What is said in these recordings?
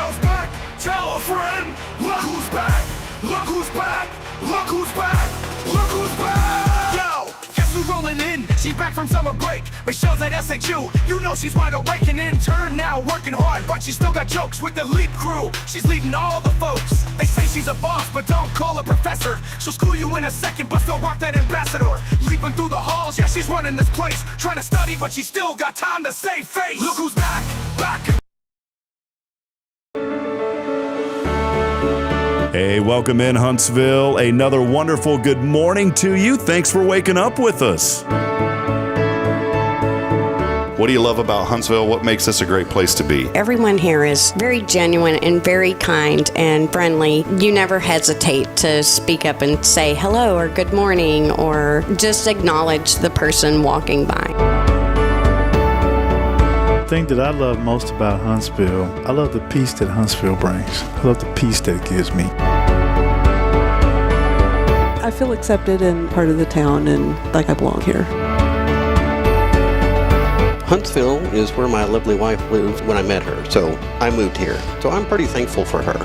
Michelle's back, tell a friend. Look who's back, look who's back, look who's back, look who's back. Yo, guess who's rolling in? She's back from summer break. Michelle's at SHU, you know she's wide awake. An intern now, working hard, but she still got jokes with the lead crew. She's leading all the folks. They say she's a boss, but don't call her professor. She'll school you in a second, but still rock that ambassador. Leaping through the halls, yeah, she's running this place. Trying to study, but she still got time to save face. Look who's back, back. Hey, welcome in Huntsville. Another wonderful good morning to you. Thanks for waking up with us. What do you love about Huntsville? What makes this a great place to be? Everyone here is very genuine and very kind and friendly. You never hesitate to speak up and say hello or good morning or just acknowledge the person walking by. The thing that I love most about Huntsville, I love the peace that Huntsville brings. I love the peace that it gives me. I feel accepted and part of the town and like I belong here. Huntsville is where my lovely wife lived when I met her, so I moved here. So I'm pretty thankful for her.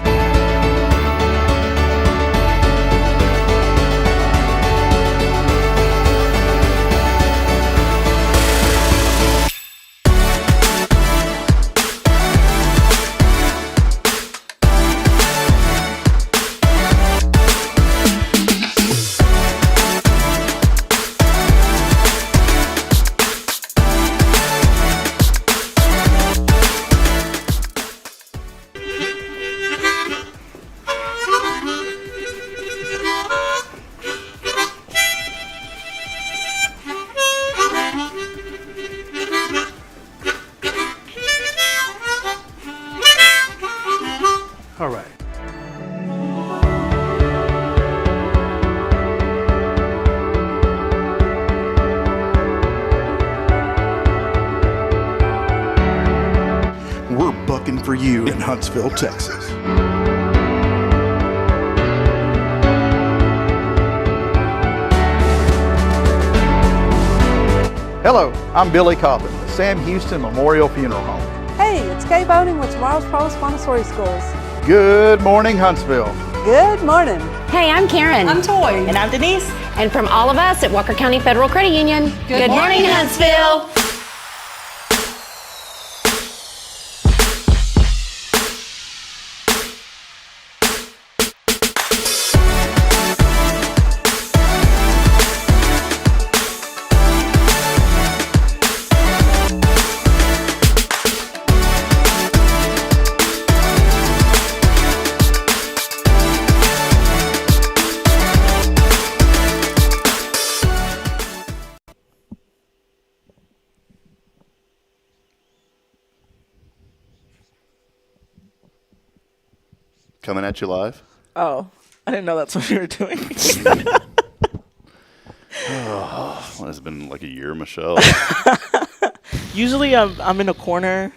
All right. We're bucking for you in Huntsville, Texas. Hello, I'm Billy Cobbin with Sam Houston Memorial Funeral Home. Hey, it's Kay Boning with Tomorrow's Provost Montessori Schools. Good morning, Huntsville. Good morning. Hey, I'm Karen. I'm Toy. And I'm Denise. And from all of us at Walker County Federal Credit Union, good morning, Huntsville. Coming at you live. Oh, I didn't know that's what you were doing. Well, it's been like a year, Michelle. Usually I'm in a corner,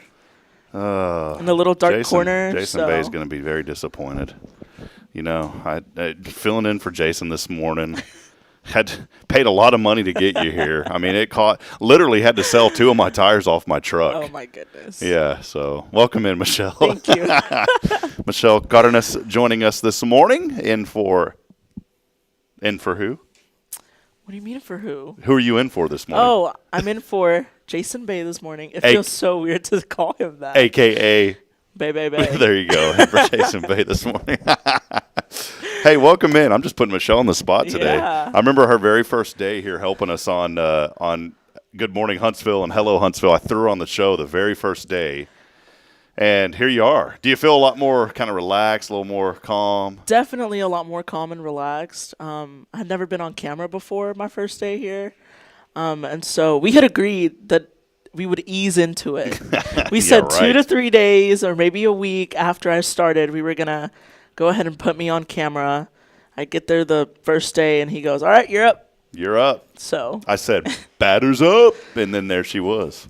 in the little dark corner. Jason Bay's going to be very disappointed. You know, I filling in for Jason this morning. Had paid a lot of money to get you here. I mean, literally had to sell 2 of my tires off my truck. Oh my goodness. Yeah, so welcome in, Michelle. Thank you. Michelle Cardenas joining us this morning. In for who? What do you mean for who? Who are you in for this morning? Oh, I'm in for Jason Bay this morning. It feels so weird to call him that. AKA Bay. There you go. In for Jason Bay this morning. Hey, welcome in. I'm just putting Michelle on the spot today. Yeah. I remember her very first day here helping us on Good Morning Huntsville and Hello Huntsville. I threw her on the show the very first day, and here you are. Do you feel a lot more kind of relaxed, a little more calm? Definitely a lot more calm and relaxed. I'd never been on camera before my first day here, and so we had agreed that we would ease into it. We said 2 to 3 days or maybe a week after I started, we were going to go ahead and put me on camera. I get there the first day, and he goes, all right, you're up. You're up. So I said, batter's up, and then there she was.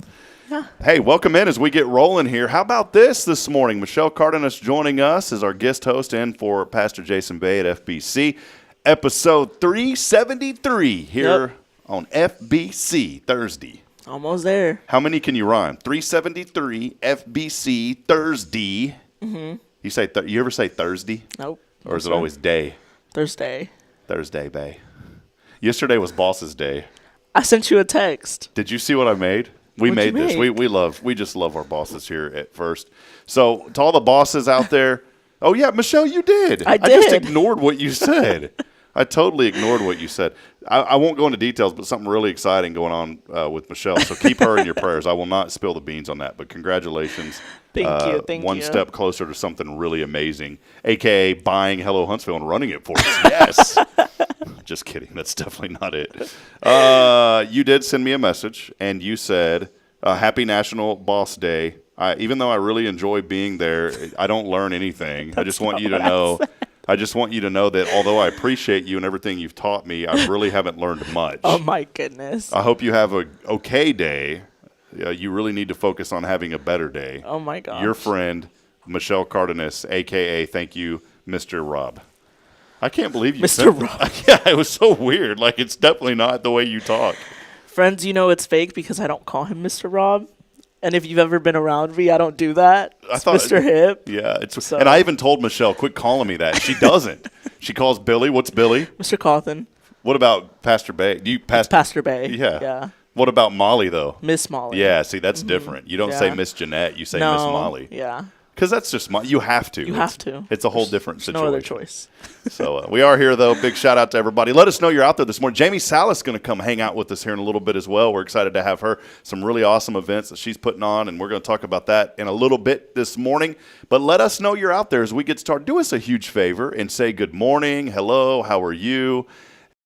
Yeah. Hey, welcome in as we get rolling here. How about this morning? Michelle Cardenas joining us as our guest host and for Pastor Jason Bay at FBC. Episode 373 here on FBC Thursday. Almost there. How many can you rhyme? 373 FBC Thursday. Mm-hmm. You say you ever say Thursday? Nope. Or is it always day? Thursday. Thursday, bae. Yesterday was Boss's Day. I sent you a text. Did you see what I made? We What'd made you this. make? We just love our bosses here at First. So to all the bosses out there, oh yeah, Michelle, you did. I I just did. ignored what you said. I totally ignored what you said. I won't go into details, but something really exciting going on with Michelle. So keep her in your prayers. I will not spill the beans on that, but congratulations. Thank you. Thank one you. step closer to something really amazing, a.k.a. buying Hello Huntsville and running it for us. Yes. Just kidding. That's definitely not it. You did send me a message, and you said, Happy National Boss Day. Even though I really enjoy being there, I don't learn anything. I just want you to know. I just want you to know that although I appreciate you and everything you've taught me, I really haven't learned much. Oh, my goodness. I hope you have a okay day. You really need to focus on having a better day. Oh, my gosh. Your friend, Michelle Cardenas, a.k.a. Thank You, Mr. Rob. I can't believe you Mr. Rob. Yeah, it was so weird. Like, it's definitely not the way you talk. Friends, you know it's fake because I don't call him Mr. Rob. And if you've ever been around me, I don't do that. It's Mr. Hip. Yeah. And I even told Michelle, quit calling me that. She doesn't. She calls Billy. What's Billy? Mr. Cawthon. What about Pastor Bay? Pastor Bay. Yeah. Yeah. What about Molly, though? Miss Molly. Yeah, see, that's different. You don't say Miss Jeanette. You say Miss Molly. Yeah. Because that's just you have to. You have to. It's a whole different situation. No other choice. So we are here, though. Big shout out to everybody. Let us know you're out there this morning. Jamie Salas is going to come hang out with us here in a little bit as well. We're excited to have her. Some really awesome events that she's putting on, and we're going to talk about that in a little bit this morning. But let us know you're out there as we get started. Do us a huge favor and say good morning, hello, how are you?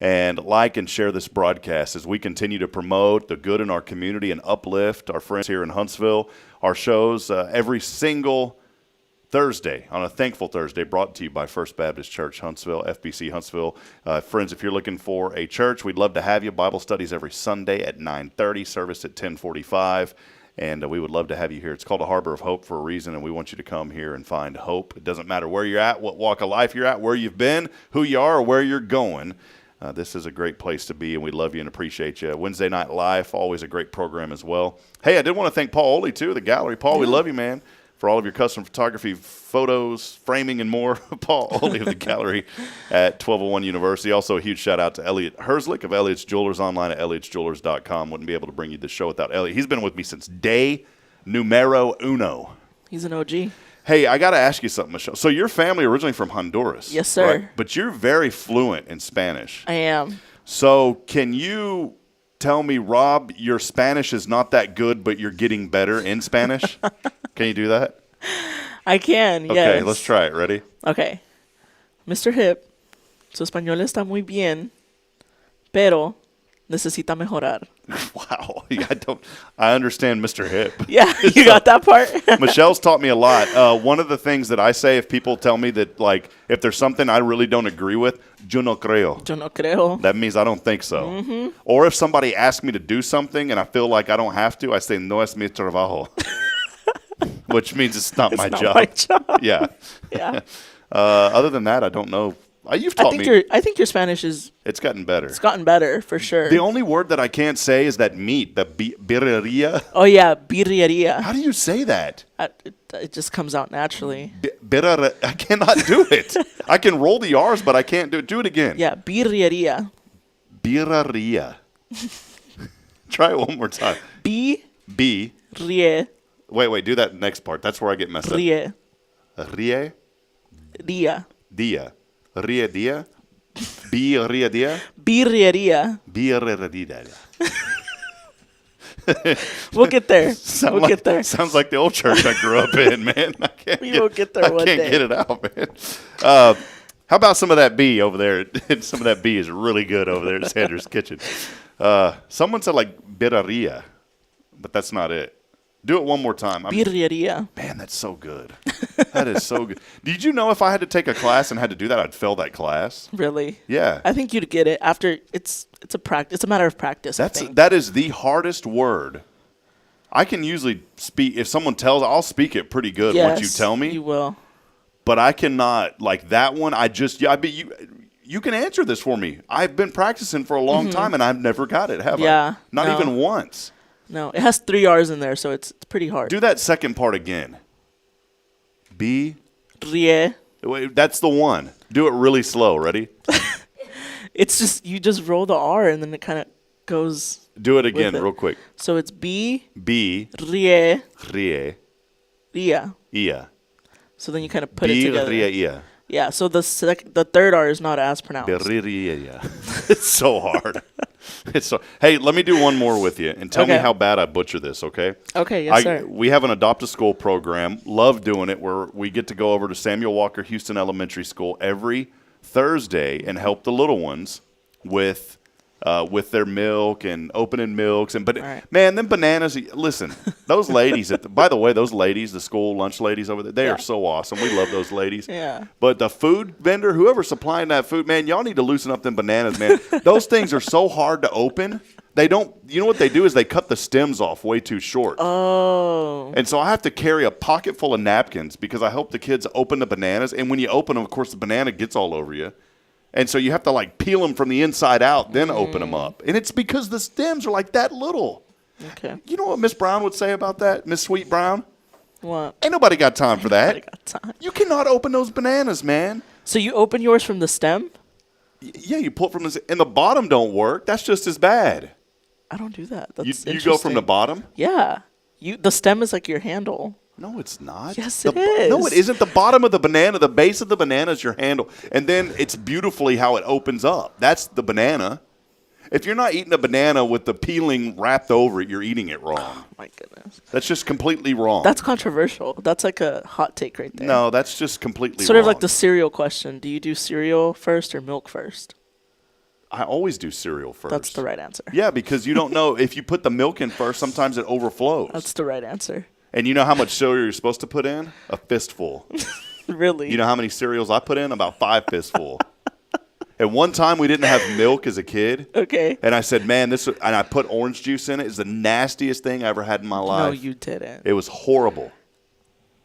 And like and share this broadcast as we continue to promote the good in our community and uplift our friends here in Huntsville. Our shows every single Thursday, on a Thankful Thursday, brought to you by First Baptist Church Huntsville, FBC Huntsville. Friends, if you're looking for a church, we'd love to have you. Bible studies every Sunday at 9:30, service at 10:45, and we would love to have you here. It's called a Harbor of Hope for a reason, and we want you to come here and find hope. It doesn't matter where you're at, what walk of life you're at, where you've been, who you are, or where you're going. This is a great place to be, and we love you and appreciate you. Wednesday Night Live, always a great program as well. Hey, I did want to thank Paul Oley, too, the gallery. Paul, we love you, man, for all of your custom photography, photos, framing, and more. Paul Oley of the gallery at 1201 University. Also, a huge shout-out to Elliot Herzlich of Elliot's Jewelers, online at elliotsjewelers.com. Wouldn't be able to bring you this show without Elliot. He's been with me since day numero uno. He's an OG. Hey, I got to ask you something, Michelle. So your family originally from Honduras. Yes, sir. Right? But you're very fluent in Spanish. I am. So can you tell me, Rob, your Spanish is not that good, but you're getting better in Spanish? Can you do that? I can, yes. Okay, let's try it. Ready? Okay. Mr. Hip, su español está muy bien, pero necesita mejorar. Wow. I understand Mr. Hip. Yeah, you got that part? Michelle's taught me a lot. One of the things that I say if people tell me that, like, if there's something I really don't agree with, yo no creo. Yo no creo. That means I don't think so. Mm-hmm. Or if somebody asks me to do something and I feel like I don't have to, I say, no es mi trabajo. Which means it's not my job. Yeah. Yeah. Other than that, I don't know. You've taught me. I think your Spanish is. It's gotten better. It's gotten better for sure. The only word that I can't say is that meat, the birreria. Oh yeah, birreria. How do you say that? It just comes out naturally. I cannot do it. I can roll the R's, but I can't do it. Do it again. Yeah, birreria. Birreria. Try it one more time. B. Rie. Wait. Do that next part. That's where I get messed Rie. up. Rie. Dia. Dia. Ria dia? Birria dia? Birreria. Birreria. We'll get there. We'll get there. Sounds like the old church I grew up in, man. We'll get there one day. I can't get it out, man. How about some of that B over there? Some of that B is really good over there at Sanders Kitchen. Someone said like birreria, but that's not it. Do it one more time. Birreria. Man, that's so good. That is so good. Did you know if I had to take a class and had to do that, I'd fail that class? Really? Yeah. I think you'd get it after. It's a practice. It's a matter of practice. That is the hardest word. I can usually speak if someone tells. I'll speak it pretty good once you tell me. You will. But I cannot like that one. You can answer this for me. I've been practicing for a long time and I've never got it. Have I? Not even once. No, it has 3 R's in there, so it's pretty hard. Do that second part again. B. Rie. Wait, that's the one. Do it really slow. Ready? It's just, you just roll the R and then it kind of goes. Do it again with it. real quick. So it's B. B. Rie. Rie. Ia. Ia. So then you kind of put it together. Rie. Ia. Yeah, so the third R is not as pronounced. Berriria. It's so hard. Hey, let me do one more with you and tell me how bad I butcher this, okay? Okay, yes, sir. We have an Adopt a School program. Love doing it, where we get to go over to Samuel Walker Houston Elementary School every Thursday and help the little ones with their milk and opening milks. Man, them bananas, listen, those ladies, by the way, those ladies, the school lunch ladies over there, they are so awesome. We love those ladies. Yeah. But the food vendor, whoever's supplying that food, man, y'all need to loosen up them bananas, man. Those things are so hard to open. You know what they do is they cut the stems off way too short. Oh. And so I have to carry a pocket full of napkins because I help the kids open the bananas. And when you open them, of course, the banana gets all over you. And so you have to like peel them from the inside out, then open them up. And it's because the stems are like that little. Okay. You know what Miss Brown would say about that, Miss Sweet Brown? What? Ain't nobody got time for that. Nobody got time. You cannot open those bananas, man. So you open yours from the stem? Yeah, you pull it from and the bottom don't work. That's just as bad. I don't do that. That's You go from the bottom? Yeah. The stem is like your handle. No, it's not. Yes, it is. No, it isn't. The bottom of the banana, the base of the banana is your handle. And then it's beautifully how it opens up. That's the banana. If you're not eating a banana with the peeling wrapped over it, you're eating it wrong. Oh, my goodness. That's just completely wrong. That's controversial. That's like a hot take right there. No, that's just completely sort wrong. of like the cereal question. Do you do cereal first or milk first? I always do cereal first. That's the right answer. Yeah, because you don't know. If you put the milk in first, sometimes it overflows. That's the right answer. And you know how much cereal you're supposed to put in? A fistful. Really? You know how many cereals I put in? About 5 fistful. And one time we didn't have milk as a kid. Okay. And I said, man, and I put orange juice in it. It's the nastiest thing I ever had in my life. No, you didn't. It was horrible.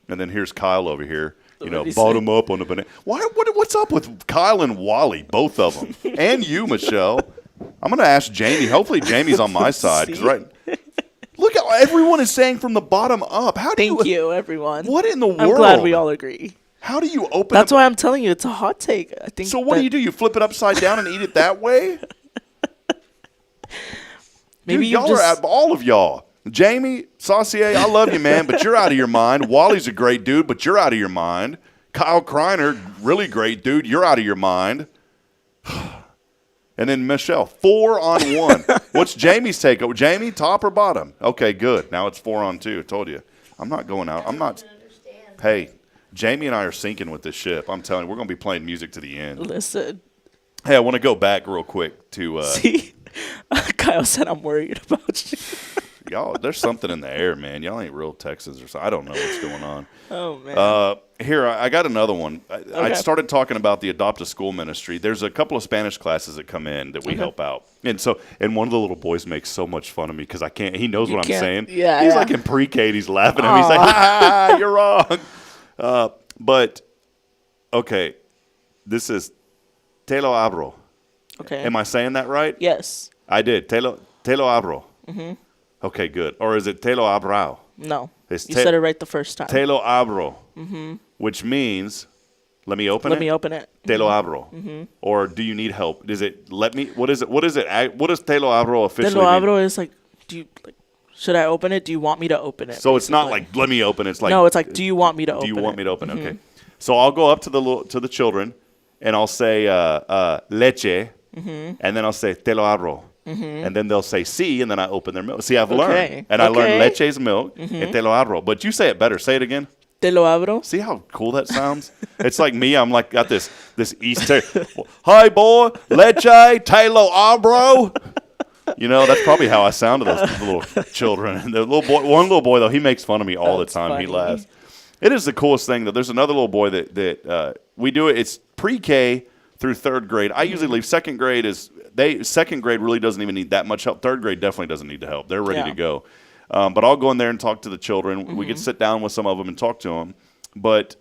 And then here's Kyle over here. What bottom up on the banana. What's up with Kyle and Wally, both of them? And you, Michelle. I'm going to ask Jamie. Hopefully Jamie's on my side. 'Cause look at everyone is saying from the bottom up. Thank you, everyone. What in the world? I'm glad we all agree. How do you open That's why I'm telling you, it's a hot take. I think. So what do? You flip it upside down and eat it that way? Maybe Dude, all of y'all. Jamie, Saucier, I love you, man, but you're out of your mind. Wally's a great dude, but you're out of your mind. Kyle Kreiner, really great dude. You're out of your mind. And then Michelle, 4 on 1. What's Jamie's take? Jamie, top or bottom? Okay, good. Now it's 4 on 2. I told you. I'm not going out. I'm not. Hey, Jamie and I are sinking with this ship. I'm telling you, we're going to be playing music to the end. Listen. Hey, I want to go back real quick to. See, Kyle said I'm worried about you. Y'all, there's something in the air, man. Y'all ain't real Texans or something. I don't know what's going on. Oh, man. Here, I got another one. I started talking about the Adopt a School ministry. There's a couple of Spanish classes that come in that we help out. And one of the little boys makes so much fun of me because I can't. He knows what I'm saying. Yeah, he's like in pre-K. He's laughing at me. He's like, ha, you're wrong. But, okay, this is te lo abro. Okay. Am I saying that right? Yes. I did. Te lo abro. Mm-hmm. Okay, good. Or is it te lo abrao? No. You said it right the first time. Te lo abro. Mm-hmm. Which means, let me open it? Let me open it. Te lo abro. Mm-hmm. Or do you need help? Is it, let me, what is it? What does te lo abro officially mean? Te lo abro is like, should I open it? Do you want me to open it? So it's not like, let me open it. It's like, no, it's like, do you want me to open it? Do you want me to open it? Okay. So I'll go up to the children and I'll say, leche. Mm-hmm. And then I'll say, te lo abro. Mm-hmm. And then they'll say sí, and then I open their milk. See, I've learned. And I learned leche's milk and te lo abro. But you say it better. Say it again. Te lo abro. See how cool that sounds? It's like me. I'm like, got this Easter. Hi, boy. Leche, te lo abro. You know, that's probably how I sound to those little children. And the one little boy, though, he makes fun of me all the time. Funny. He laughs. It is the coolest thing, though. There's another little boy that we do it. It's pre-K through 3rd grade. I usually leave. Second grade really doesn't even need that much help. 3rd grade definitely doesn't need the help. They're ready to go. But I'll go in there and talk to the children. Mm-hmm. We get to sit down with some of them and talk to them. But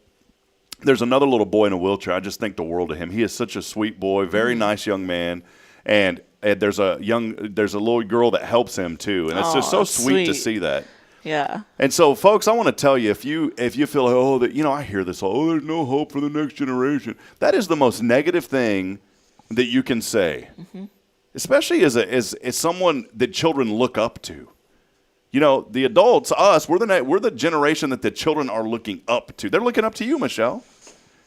there's another little boy in a wheelchair. I just think the world of him. He is such a sweet boy, very nice young man. And there's a little girl that helps him too. And it's just so sweet to see that. Yeah. And so, folks, I want to tell you, if you feel, oh, that, you know, I hear this, oh, there's no hope for the next generation. That is the most negative thing that you can say, especially as someone that children look up to. You know, the adults, us, we're the generation that the children are looking up to. They're looking up to you, Michelle,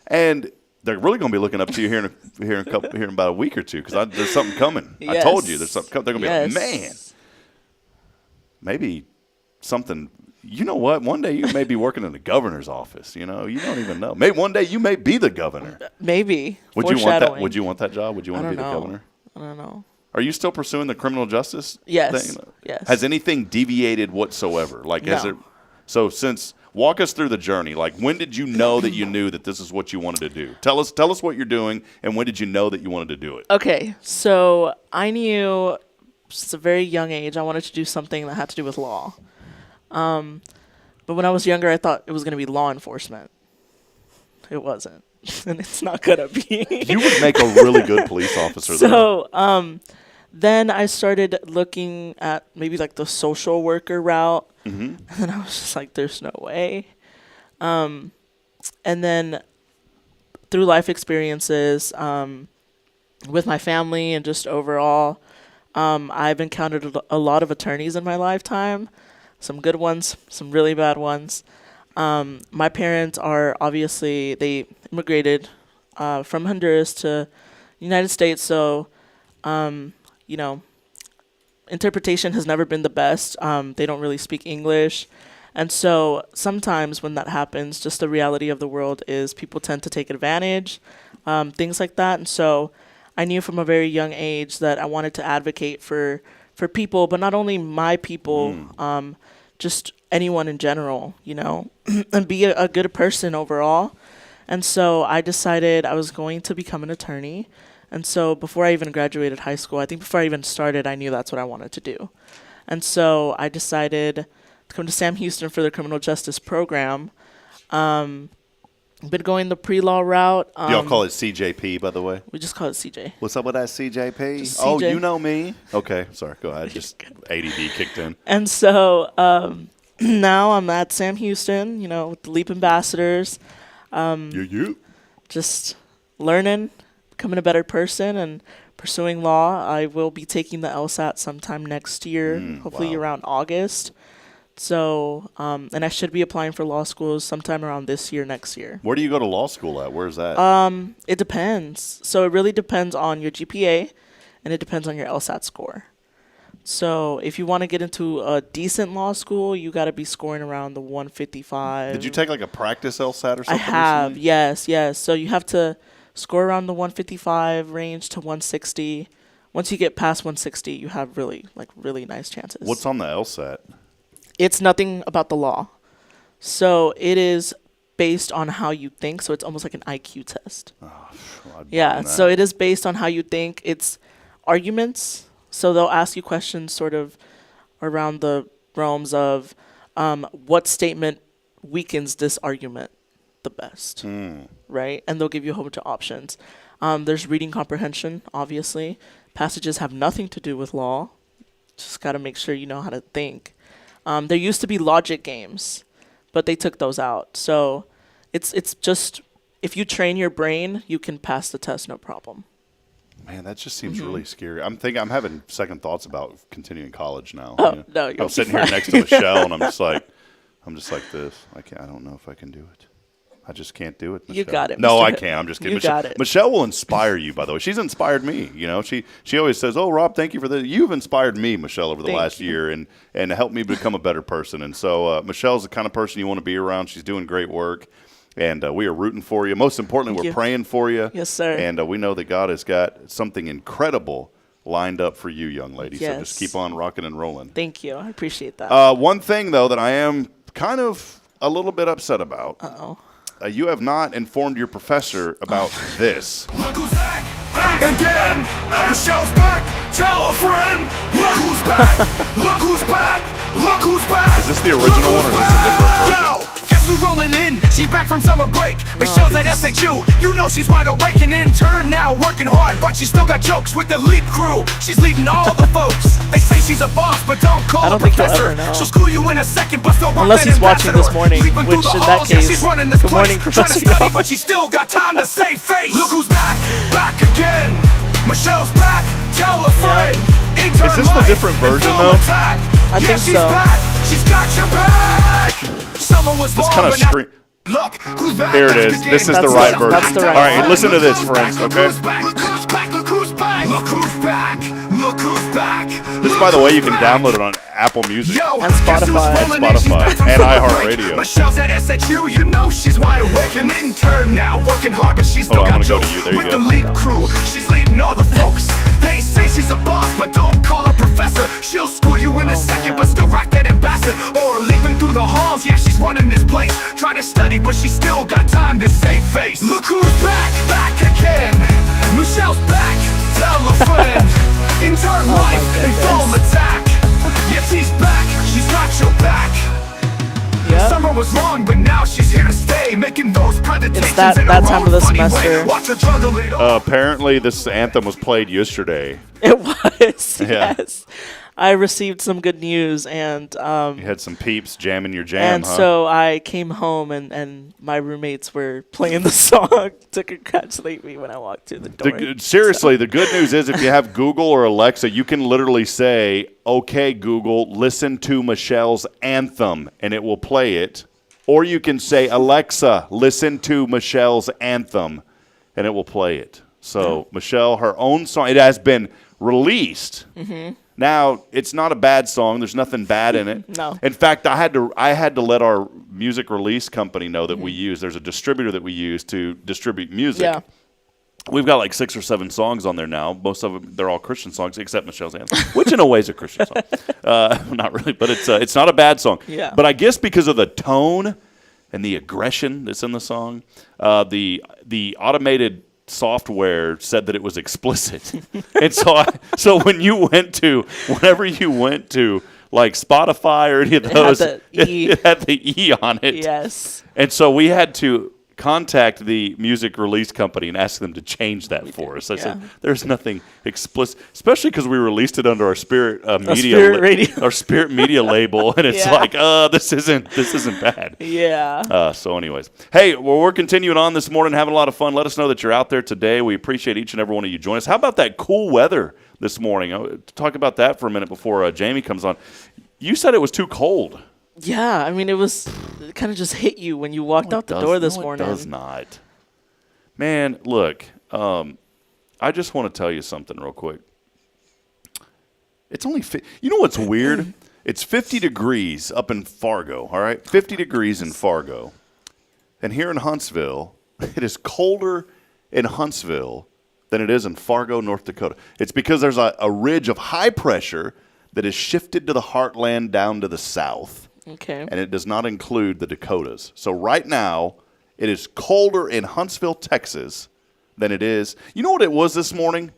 and they're really going to be looking up to you here in about a week or two, because there's something coming. Yes. I told you there's something coming. They're going to be like, Yes. man, maybe something. You know what? One day you may be working in the governor's office. You know, you don't even know. Maybe one day you may be the governor. Maybe. Would you want that? Would you want that job? Would you want to be the governor? I don't know. Are you still pursuing the criminal justice Yes. thing? Yes. Has anything deviated whatsoever? Like, has No. it? So walk us through the journey. Like, when did you know that you knew that this is what you wanted to do? Tell us what you're doing, and when did you know that you wanted to do it? Okay, so I knew since a very young age I wanted to do something that had to do with law. But when I was younger, I thought it was going to be law enforcement. It wasn't, and it's not going to be. You would make a really good police officer. So, then I started looking at maybe like the social worker route, and then I was just like, "There's no way." And then through life experiences with my family and just overall, I've encountered a lot of attorneys in my lifetime. Some good ones, some really bad ones. My parents are obviously, they immigrated from Honduras to the United States, so you know, interpretation has never been the best. They don't really speak English. And so sometimes when that happens, just the reality of the world is people tend to take advantage, things like that. And so I knew from a very young age that I wanted to advocate for people, but not only my people, just anyone in general, you know, and be a good person overall. And so I decided I was going to become an attorney. And so before I even graduated high school, I think before I even started, I knew that's what I wanted to do. And so I decided to come to Sam Houston for the criminal justice program. Been going the pre-law route. Y'all call it CJP, by the way? We just call it CJ. What's up with that CJP? Just Oh, CJ. you know me. Okay, sorry, go ahead. Just ADD kicked in. And so now I'm at Sam Houston, you know, with the Leap Ambassadors. Just learning, becoming a better person, and pursuing law. I will be taking the LSAT sometime next year, hopefully around August. So, and I should be applying for law schools sometime around this year, next year. Where do you go to law school at? Where's that? It depends. So it really depends on your GPA, and it depends on your LSAT score. So if you want to get into a decent law school, you got to be scoring around the 155. Did you take like a practice LSAT or something? I have, recently? yes. So you have to score around the 155 range to 160. Once you get past 160, you have really nice chances. What's on the LSAT? It's nothing about the law. So it is based on how you think. So it's almost like an IQ test. Yeah. So it is based on how you think. It's arguments. So they'll ask you questions sort of around the realms of what statement weakens this argument the best, right? And they'll give you a whole bunch of options. There's reading comprehension, obviously. Passages have nothing to do with law. Just got to make sure you know how to think. There used to be logic games, but they took those out. So it's just, if you train your brain, you can pass the test no problem. Man, that just seems really scary. I'm having second thoughts about continuing college now. Oh, no, you'll I'm sitting be here fine. next to Michelle, and I'm just like this. I don't know if I can do it. I just can't do it, Michelle. You got it, No, Mr. I can't. I'm just kidding. You got it. Michelle will inspire you, by the way. She's inspired me. You know, she always says, "Oh, Rob, thank you for this." You've inspired me, Michelle, over the Thank last you. year, and helped me become a better person. And so, Michelle's the kind of person you want to be around. She's doing great work. And we are rooting for you. Most importantly, Thank we're you. praying for you. Yes, sir. And we know that God has got something incredible lined up for you, young lady. So just Yes. keep on rocking and rolling. Thank you. I appreciate that. One thing, though, that I am kind of a little bit upset about. Uh-oh. You have not informed your professor about this. Look who's back! Again! Michelle's back! Tell a friend! Look who's back! Look who's back! Look who's back! Is this the original one or is this a different version? Yo! Guess Guess who's rolling in? She's back from summer break. Michelle's at SHU. You know she's wide awake and intern now, working hard, but she still got jokes with the lead crew. She's leading all the folks. They say she's a boss, but don't call I her don't think you'll professor. ever know. She'll school you in a second, but still Unless he's watching this morning, which in that case, she's running this good morning, place, trying to Professor study, Young. but she still got time to save face. Look who's back, back again. Michelle's back. Tell a friend. Intern Is this the life, different version, film though? attack. I Yeah, think she's so. back. She's got your back. Someone was It's born, kind of but now- screen. Look who's back. Here it back is. again. This is the That's right the- version. that's the right All right, one. listen to this, Look who's friends. back, Okay. Look who's back. Look who's back. Look who's back. Look who's back. Look who's back. This, by the way, you can download it on Apple Music. Yo, And Spotify. guess who's rolling in? She's Spotify. back from And summer iHeartRadio. break. Michelle's at SHU, you know she's wide awake. An intern now, working hard, but she's still Oh, I'm got gonna go to jokes you. There you with go. the lead crew. She's leading all the folks. They say she's a boss, but don't call her professor. She'll school you in a second, but still rock that ambassador. Or leaving through the halls, yeah, she's running this place. Try to study, but she still got time to save face. Look who's back, back again. Michelle's back, tell a friend. Intern life and film attack. Yes, she's back, she's got your back. Yep. Summer was long, but now she's here to stay, making those presentations It's that in her time own of the funny way. semester. Watch her juggle it all. Apparently, this anthem was played yesterday. It was. Yeah. Yes. I received some good news, and You had some peeps jamming your jam, and huh? so I came home, and my roommates were playing the song to congratulate me when I walked through the door. Seriously, the good news is if you have Google or Alexa, you can literally say, "Okay, Google, listen to Michelle's anthem," and it will play it. Or you can say, "Alexa, listen to Michelle's anthem," and it will play it. So Michelle, her own song, it has been released. Mm-hmm. Now, it's not a bad song. There's nothing bad in it. No. In fact, I had to let our music release company know that we use. There's a distributor that we use to distribute music. Yeah. We've got like 6 or 7 songs on there now. Most of them, they're all Christian songs, except Michelle's anthem, which in a way is a Christian song. Not really, but it's not a bad song. Yeah. But I guess because of the tone and the aggression that's in the song, the automated software said that it was explicit. And so whenever you went to like Spotify or any of those, it had the E on it. Yes. And so we had to contact the music release company and ask them to change that for us. I said, there's nothing explicit, especially because we released it under our Spirit Media, our Spirit Media label, and it's like, this isn't bad. Yeah. So anyways, hey, well, we're continuing on this morning, having a lot of fun. Let us know that you're out there today. We appreciate each and every one of you joining us. How about that cool weather this morning? I'll talk about that for a minute before Jamie comes on. You said it was too cold. Yeah, I mean, it kind of just hit you when you walked out the door this morning. It does not. Man, look, I just want to tell you something real quick. It's only, you know what's weird? It's 50 degrees up in Fargo, all right? 50 degrees in Fargo. And here in Huntsville, it is colder in Huntsville than it is in Fargo, North Dakota. It's because there's a ridge of high pressure that is shifted to the heartland down to the south. Okay. And it does not include the Dakotas. So right now, it is colder in Huntsville, Texas than it is. You know what it was this morning?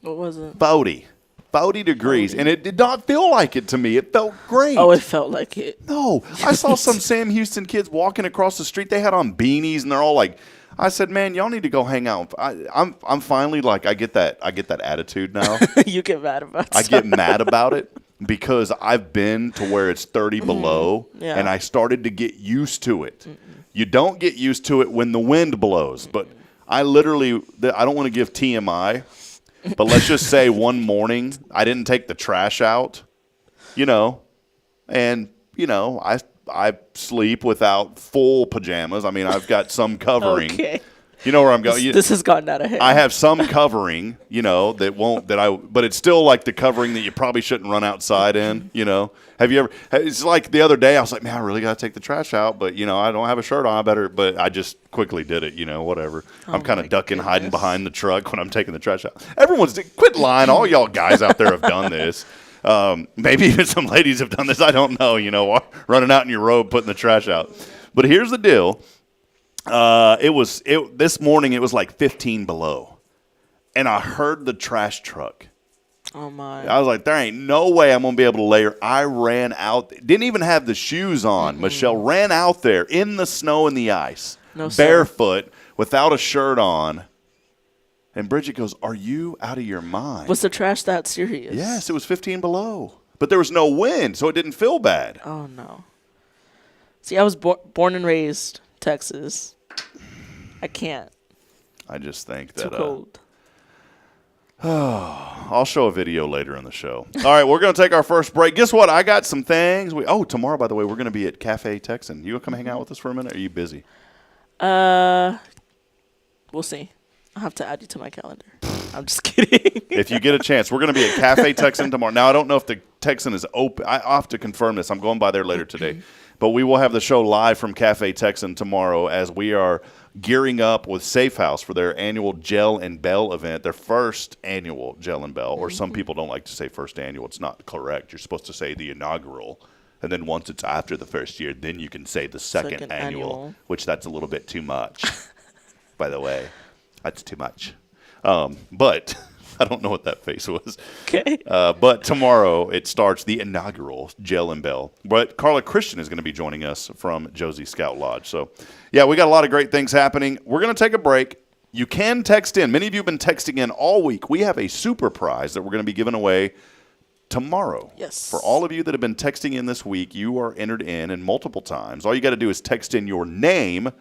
What was it? 40 degrees. And it did not feel like it to me. It felt great. Oh, it felt like it. No. I saw some Sam Houston kids walking across the street. They had on beanies, and they're all like, I said, man, y'all need to go hang out. I'm finally like, I get that attitude now. You get mad about I get mad about it. Because I've been to where it's 30 below, and I started to get used to it. You don't get used to it when the wind blows. But I literally, I don't want to give TMI, but let's just say one morning I didn't take the trash out, and, I sleep without full pajamas. I mean, I've got some covering. Okay. You know where I'm going. This has gotten out of hand. I have some covering, but it's still like the covering that you probably shouldn't run outside in, Have you ever, it's like the other day I was like, man, I really got to take the trash out, but, I don't have a shirt on, but I just quickly did it, whatever. I'm kind of ducking, hiding behind the truck when I'm taking the trash out. Quit lying. All y'all guys out there have done this. Maybe even some ladies have done this. I don't know, running out in your robe, putting the trash out. But here's the deal. This morning it was like 15 below, and I heard the trash truck Oh, my. I was like, there ain't no way I'm going to be able to lay her. I ran out. Didn't even have the shoes on. Michelle ran out there in the snow and the ice, barefoot, without a shirt on. And Bridget goes, are you out of your mind? Was the trash that serious? Yes, it was 15 below. But there was no wind, so it didn't feel bad. Oh, no. See, I was born and raised Texas. I can't. I just think that. Too cold. I'll show a video later in the show. All right, we're going to take our first break. Guess what? I got some things. Tomorrow, by the way, we're going to be at Cafe Texan. You going to come hang out with us for a minute? Or are you busy? We'll see. I'll have to add you to my calendar. I'm just kidding. If you get a chance, we're going to be at Cafe Texan tomorrow. Now, I don't know if the Texan is open. I'll have to confirm this. I'm going by there later today. But we will have the show live from Cafe Texan tomorrow as we are gearing up with Safe House for their annual Gel and Bell event, their first annual Gel and Bell, or some people don't like to say first annual. It's not correct. You're supposed to say the inaugural. And then once it's after the first year, then you can say the second annual, which that's a little bit too much, by the way. That's too much. But I don't know what that face was. Okay. But tomorrow it starts the inaugural Gel and Bell. But Carla Christian is going to be joining us from Josie Scout Lodge. So, yeah, we got a lot of great things happening. We're going to take a break. You can text in. Many of you have been texting in all week. We have a super prize that we're going to be giving away tomorrow. Yes. For all of you that have been texting in this week, you are entered in, and multiple times. All you got to do is text in your name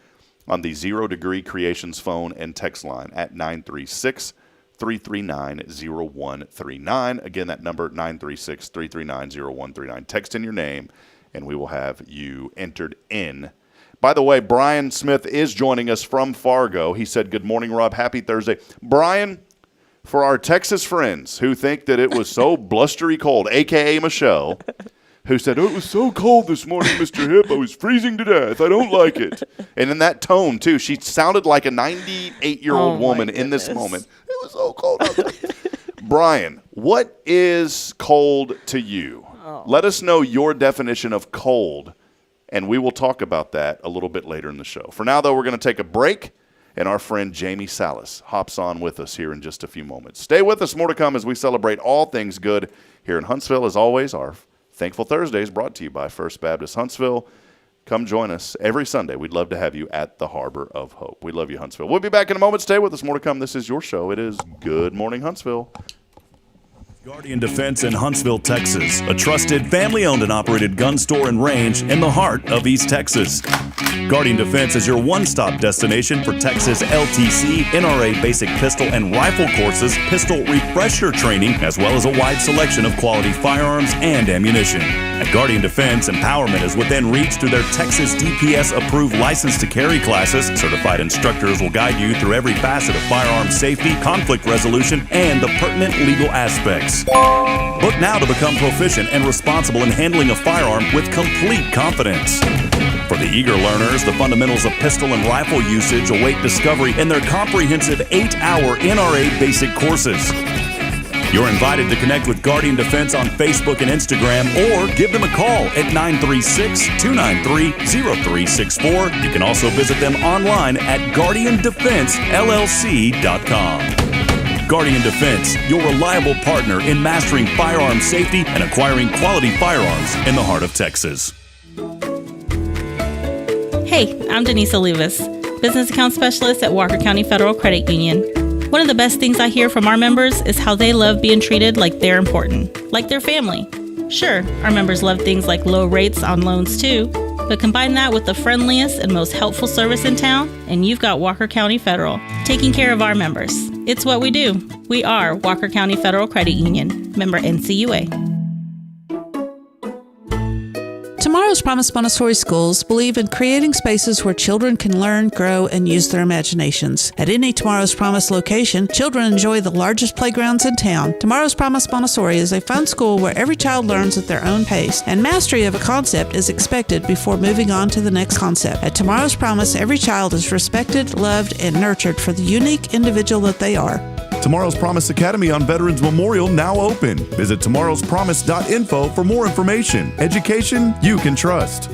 on the 0 Degree Creations phone and text line at 936-339-0139. Again, that number, 936-339-0139. Text in your name, and we will have you entered in. By the way, Brian Smith is joining us from Fargo. He said, good morning, Rob. Happy Thursday. Brian, for our Texas friends who think that it was so blustery cold, a.k.a. Michelle, who said, it was so cold this morning, Mr. Hip. I was freezing to death. I don't like it. And in that tone, too, she sounded like a 98-year-old woman in this moment. It was so cold out there. Brian, what is cold to you? Let us know your definition of cold, and we will talk about that a little bit later in the show. For now, though, we're going to take a break, and our friend Jamie Salas hops on with us here in just a few moments. Stay with us. More to come as we celebrate all things good here in Huntsville. As always, our Thankful Thursdays brought to you by First Baptist Huntsville. Come join us every Sunday. We'd love to have you at the Harbor of Hope. We love you, Huntsville. We'll be back in a moment. Stay with us. More to come. This is your show. It is Good Morning Huntsville. Guardian Defense in Huntsville, Texas, a trusted family-owned and operated gun store and range in the heart of East Texas. Guardian Defense is your one-stop destination for Texas LTC, NRA basic pistol and rifle courses, pistol refresher training, as well as a wide selection of quality firearms and ammunition. At Guardian Defense, empowerment is within reach through their Texas DPS-approved license to carry classes. Certified instructors will guide you through every facet of firearm safety, conflict resolution, and the pertinent legal aspects. Book now to become proficient and responsible in handling a firearm with complete confidence. For the eager learners, the fundamentals of pistol and rifle usage await discovery in their comprehensive 8-hour NRA basic courses. You're invited to connect with Guardian Defense on Facebook and Instagram, or give them a call at 936-293-0364. You can also visit them online at guardiandefensellc.com. Guardian Defense, your reliable partner in mastering firearm safety and acquiring quality firearms in the heart of Texas. Hey, I'm Denise Olivas, Business Account Specialist at Walker County Federal Credit Union. One of the best things I hear from our members is how they love being treated like they're important, like their family. Sure, our members love things like low rates on loans too, but combine that with the friendliest and most helpful service in town, and you've got Walker County Federal, taking care of our members. It's what we do. We are Walker County Federal Credit Union, member NCUA. Tomorrow's Promise Montessori schools believe in creating spaces where children can learn, grow, and use their imaginations. At any Tomorrow's Promise location, children enjoy the largest playgrounds in town. Tomorrow's Promise Montessori is a fun school where every child learns at their own pace, and mastery of a concept is expected before moving on to the next concept. At Tomorrow's Promise, every child is respected, loved, and nurtured for the unique individual that they are. Tomorrow's Promise Academy on Veterans Memorial now open. Visit tomorrowspromise.info for more information. Education you can trust.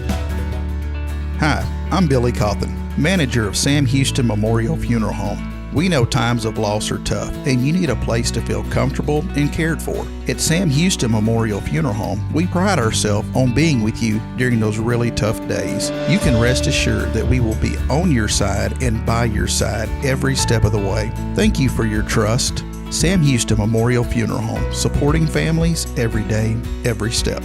Hi, I'm Billy Cawthon, manager of Sam Houston Memorial Funeral Home. We know times of loss are tough, and you need a place to feel comfortable and cared for. At Sam Houston Memorial Funeral Home, we pride ourselves on being with you during those really tough days. You can rest assured that we will be on your side and by your side every step of the way. Thank you for your trust. Sam Houston Memorial Funeral Home, supporting families every day, every step.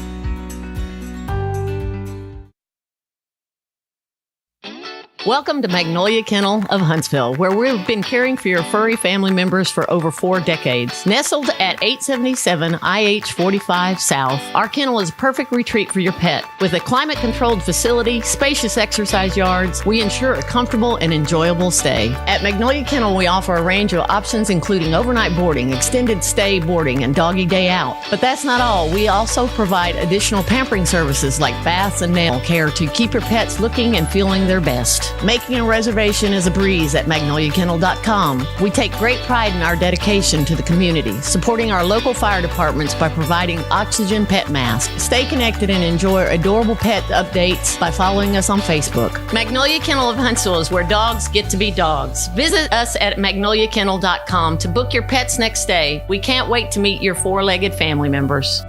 Welcome to Magnolia Kennel of Huntsville, where we've been caring for your furry family members for over 4 decades. Nestled at 877 IH 45 South, our kennel is a perfect retreat for your pet. With a climate-controlled facility, spacious exercise yards, we ensure a comfortable and enjoyable stay. At Magnolia Kennel, we offer a range of options including overnight boarding, extended stay boarding, and doggy day out. But that's not all. We also provide additional pampering services like baths and nail care to keep your pets looking and feeling their best. Making a reservation is a breeze at magnoliakennel.com. We take great pride in our dedication to the community, supporting our local fire departments by providing oxygen pet masks. Stay connected and enjoy adorable pet updates by following us on Facebook. Magnolia Kennel of Huntsville is where dogs get to be dogs. Visit us at magnoliakennel.com to book your pet's next stay. We can't wait to meet your 4-legged family members.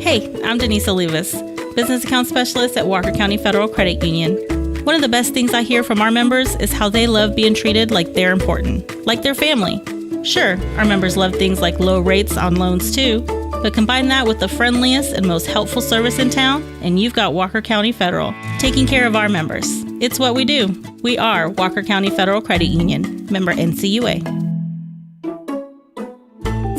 Hey, I'm Denise Olivas, Business Account Specialist at Walker County Federal Credit Union. One of the best things I hear from our members is how they love being treated like they're important, like their family. Sure, our members love things like low rates on loans too, but combine that with the friendliest and most helpful service in town, and you've got Walker County Federal, taking care of our members. It's what we do. We are Walker County Federal Credit Union, member NCUA.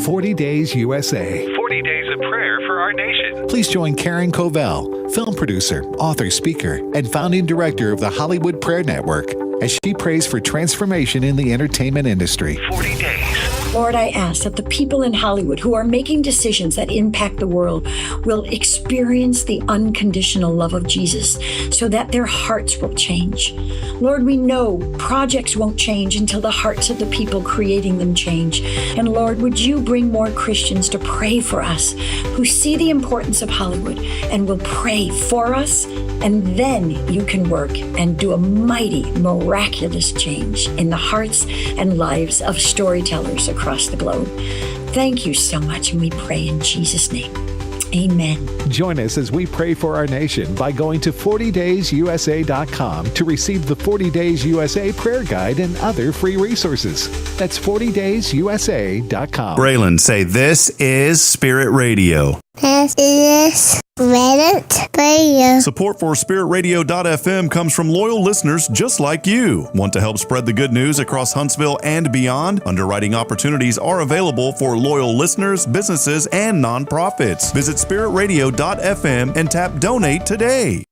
40 Days USA. 40 days of prayer for our nation. Please join Karen Covell, film producer, author, speaker, and founding director of the Hollywood Prayer Network, as she prays for transformation in the entertainment industry. 40 days. Lord, I ask that the people in Hollywood who are making decisions that impact the world will experience the unconditional love of Jesus so that their hearts will change. Lord, we know projects won't change until the hearts of the people creating them change. And Lord, would you bring more Christians to pray for us who see the importance of Hollywood and will pray for us, and then you can work and do a mighty, miraculous change in the hearts and lives of storytellers across the globe. Thank you so much, and we pray in Jesus' name. Amen. Join us as we pray for our nation by going to 40daysusa.com to receive the 40 Days USA prayer guide and other free resources. That's 40daysusa.com. Braylon, say this is Spirit Radio. This is Spirit Radio. Support for SpiritRadio.fm comes from loyal listeners just like you. Want to help spread the good news across Huntsville and beyond? Underwriting opportunities are available for loyal listeners, businesses, and nonprofits. Visit SpiritRadio.fm and tap Donate today.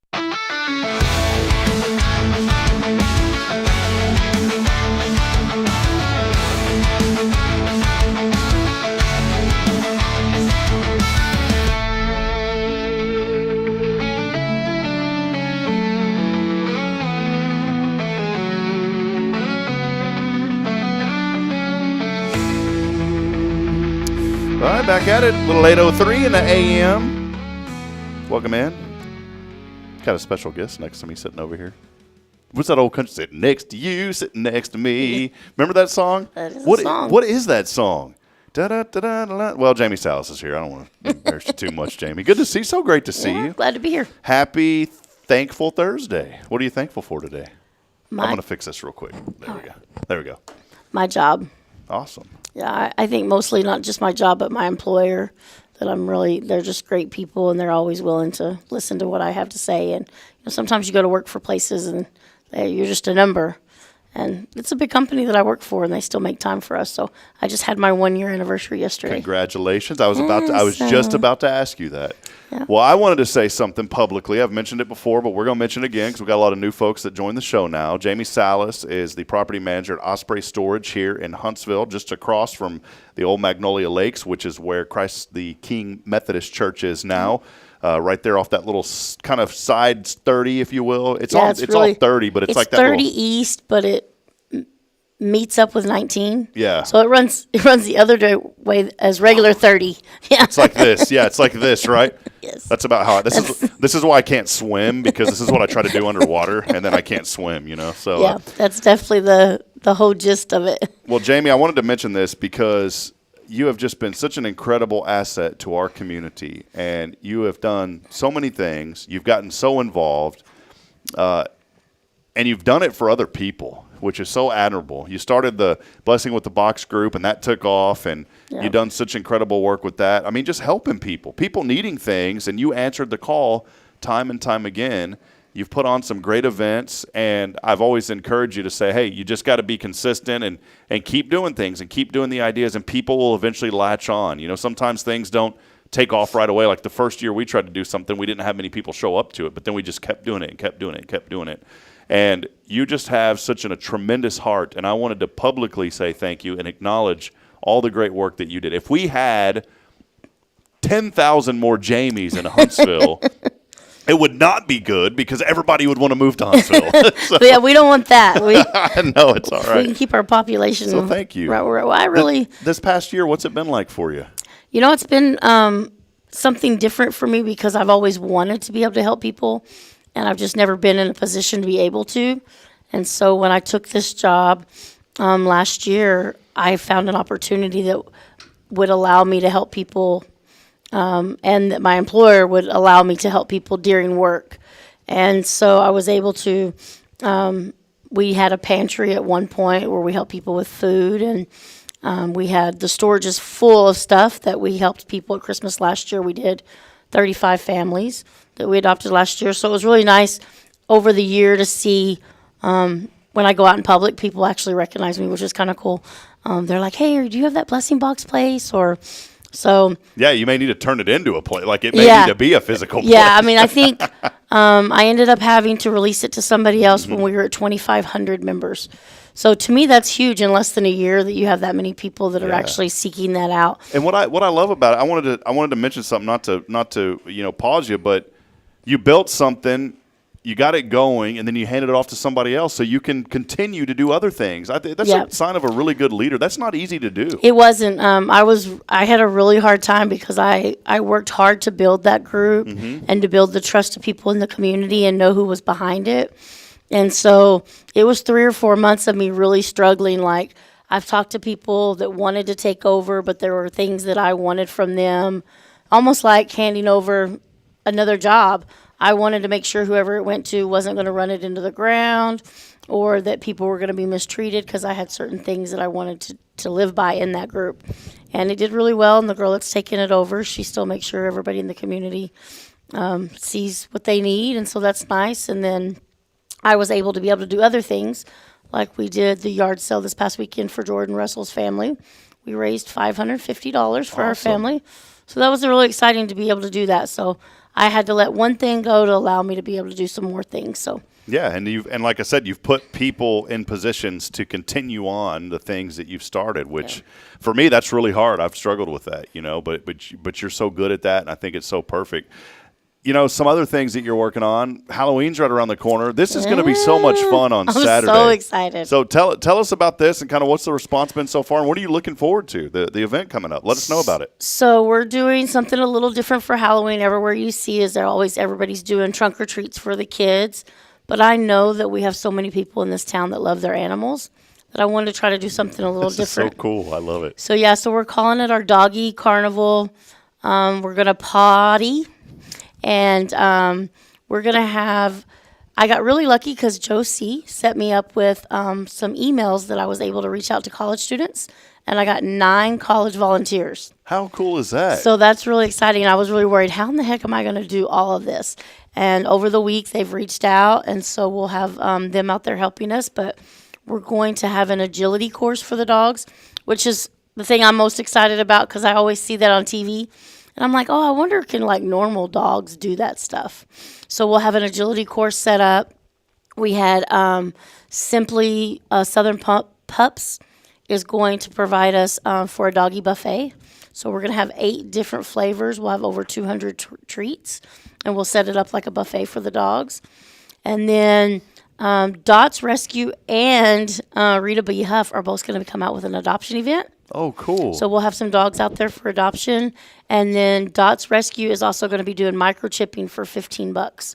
All right, back at it. A little 8:03 in the a.m. Welcome in. Got a special guest next to me sitting over here. What's that old country? Sitting next to you, sitting next to me. Remember that song? That is a song. What is that song? Da-da-da-da-da. Well, Jamie Salas is here. I don't want to embarrass you too much, Jamie. Good to see you. So great to see you. Glad to be here. Happy Thankful Thursday. What are you thankful for today? I'm going to fix this real quick. There we go. There we go. My job. Awesome. Yeah, I think mostly not just my job, but my employer. They're just great people, and they're always willing to listen to what I have to say. And sometimes you go to work for places, and you're just a number. And it's a big company that I work for, and they still make time for us. So I just had my 1-year anniversary yesterday. Congratulations. I was just about to ask you that. Yeah. Well, I wanted to say something publicly. I've mentioned it before, but we're going to mention it again because we've got a lot of new folks that join the show now. Jamie Salas is the property manager at Osprey Storage here in Huntsville, just across from the old Magnolia Lakes, which is where Christ the King Methodist Church is now. Right there off that little kind of side 30, if you will. It's all 30, but it's like that 30 east, but it meets up with 19. Yeah. So it runs the other way as regular 30. Yeah. It's like this. Yeah, it's like this, right? Yes. That's about how this is why I can't swim, because this is what I try to do underwater, and then I can't swim, So yeah, that's definitely the whole gist of it. Well, Jamie, I wanted to mention this because you have just been such an incredible asset to our community, and you have done so many things. You've gotten so involved, and you've done it for other people, which is so admirable. You started the Blessing with the Box group, and that took off, and you've done such incredible work with that. I mean, just helping people needing things, and you answered the call time and time again. You've put on some great events, and I've always encouraged you to say, hey, you just got to be consistent and keep doing things and keep doing the ideas, and people will eventually latch on. Sometimes things don't take off right away. Like the first year we tried to do something, we didn't have many people show up to it, but then we just kept doing it and kept doing it and kept doing it. And you just have such a tremendous heart, and I wanted to publicly say thank you and acknowledge all the great work that you did. If we had 10,000 more Jamies in Huntsville, it would not be good, because everybody would want to move to Huntsville. So, yeah, we don't want that. I know, it's all right. We can keep our population. So thank you. Right, well, I really. This past year, what's it been like for you? It's been something different for me, because I've always wanted to be able to help people, and I've just never been in a position to be able to. And so when I took this job last year, I found an opportunity that would allow me to help people, and that my employer would allow me to help people during work. And so I was able to, we had a pantry at one point where we helped people with food, and we had the storages full of stuff that we helped people at Christmas last year. We did 35 families that we adopted last year. So it was really nice over the year to see, when I go out in public, people actually recognize me, which is kind of cool. They're like, hey, do you have that Blessing Box place? So yeah, you may need to turn it into a place. Like it may need to be a physical place. Yeah, I mean, I think I ended up having to release it to somebody else when we were at 2,500 members. So to me, that's huge in less than a year that you have that many people that are actually seeking that out. And what I love about it, I wanted to mention something, not to pause you, but you built something. You got it going, and then you handed it off to somebody else so you can continue to do other things. That's a sign of a really good leader. That's not easy to do. It wasn't. I had a really hard time, because I worked hard to build that group and to build the trust of people in the community and know who was behind it. And so it was 3 or 4 months of me really struggling. Like, I've talked to people that wanted to take over, but there were things that I wanted from them, almost like handing over another job. I wanted to make sure whoever it went to wasn't going to run it into the ground, or that people were going to be mistreated, because I had certain things that I wanted to live by in that group. And it did really well, and the girl that's taken it over, she still makes sure everybody in the community sees what they need, and so that's nice. And then I was able to do other things, like we did the yard sale this past weekend for Jordan Russell's family. We raised $550 for our family. So that was really exciting to be able to do that. So I had to let one thing go to allow me to be able to do some more things. So yeah, and like I said, you've put people in positions to continue on the things that you've started, which for me, that's really hard. I've struggled with that, but you're so good at that, and I think it's so perfect. Some other things that you're working on. Halloween's right around the corner. This is going to be so much fun on Saturday. I'm so excited. So tell us about this, and kind of what's the response been so far, and what are you looking forward to, the event coming up? Let us know about it. So we're doing something a little different for Halloween. Everywhere you see is everybody's doing trunk or treats for the kids. But I know that we have so many people in this town that love their animals that I wanted to try to do something a little different. This is so cool. I love it. So we're calling it our Doggy Carnival. We're going to potty. And we're going to have, I got really lucky because Josie set me up with some emails that I was able to reach out to college students, and I got 9 college volunteers. How cool is that? So that's really exciting. I was really worried, how in the heck am I going to do all of this? And over the week, they've reached out, and so we'll have them out there helping us. But we're going to have an agility course for the dogs, which is the thing I'm most excited about, because I always see that on TV. And I'm like, I wonder, can normal dogs do that stuff? So we'll have an agility course set up. We had Simply Southern Pups is going to provide us for a doggy buffet. So we're going to have 8 different flavors. We'll have over 200 treats, and we'll set it up like a buffet for the dogs. And then Dots Rescue and Rita B. Huff are both going to come out with an adoption event. Oh, cool. So we'll have some dogs out there for adoption. And then Dots Rescue is also going to be doing microchipping for $15.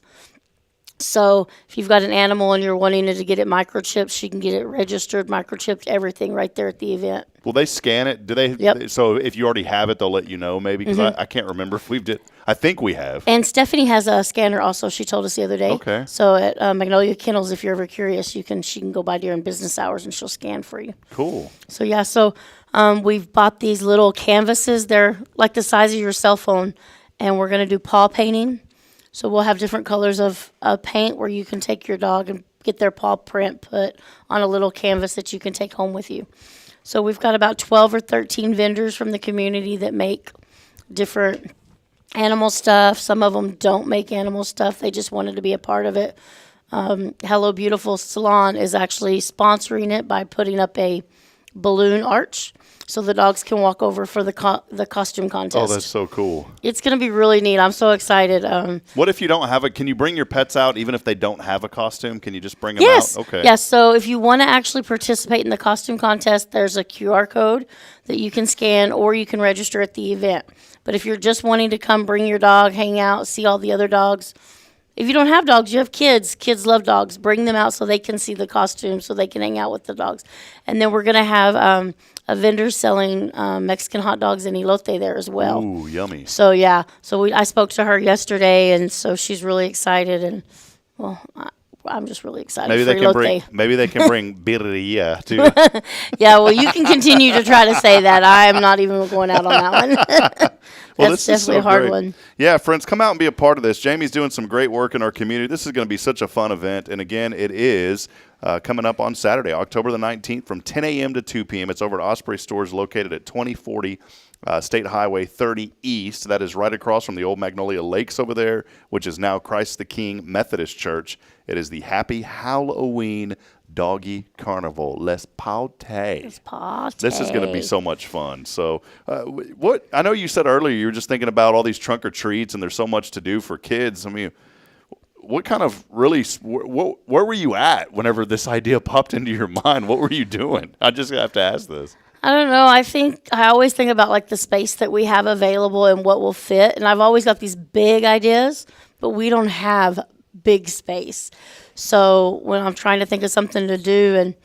So if you've got an animal and you're wanting it to get it microchipped, she can get it registered, microchipped, everything right there at the event. Will they scan it? Do they? Yep. So if you already have it, they'll let you know maybe? Because I can't remember if we've did. I think we have. And Stephanie has a scanner also. She told us the other day. Okay. So at Magnolia Kennels, if you're ever curious, she can go by during business hours and she'll scan for you. Cool. So yeah, we've bought these little canvases. They're like the size of your cell phone, and we're going to do paw painting. So we'll have different colors of paint where you can take your dog and get their paw print put on a little canvas that you can take home with you. So we've got about 12 or 13 vendors from the community that make different animal stuff. Some of them don't make animal stuff. They just wanted to be a part of it. Hello Beautiful Salon is actually sponsoring it by putting up a balloon arch so the dogs can walk over for the costume contest. Oh, that's so cool. It's going to be really neat. I'm so excited. What if you don't have it? Can you bring your pets out even if they don't have a costume? Can you just bring them Yes. out? Okay. Yes. So if you want to actually participate in the costume contest, there's a QR code that you can scan or you can register at the event. But if you're just wanting to come bring your dog, hang out, see all the other dogs, if you don't have dogs, you have kids. Kids love dogs. Bring them out so they can see the costumes, so they can hang out with the dogs. And then we're going to have a vendor selling Mexican hot dogs and elote there as well. Ooh, yummy. So, yeah. So I spoke to her yesterday, and so she's really excited. And, well, I'm just really excited Maybe for they can elote. Maybe they can bring birria too. Yeah, well, you can continue to try to say that. I am not even going out on that one. Well, That's this is definitely so a hard great. one. Yeah, friends, come out and be a part of this. Jamie's doing some great work in our community. This is going to be such a fun event. And again, it is coming up on Saturday, October the 19th from 10 a.m. to 2 p.m. It's over at Osprey Stores located at 2040 State Highway 30 East. That is right across from the old Magnolia Lakes over there, which is now Christ the King Methodist Church. It is the Happy Halloween Doggy Carnival. Let's party. This is going to be so much fun. So, what I know you said earlier, you were just thinking about all these trunk or treats, and there's so much to do for kids. I mean, what kind of really, where were you at whenever this idea popped into your mind? What were you doing? I just have to ask this. I don't know. I always think about like the space that we have available and what will fit. And I've always got these big ideas, but we don't have big space. So when I'm trying to think of something to do, and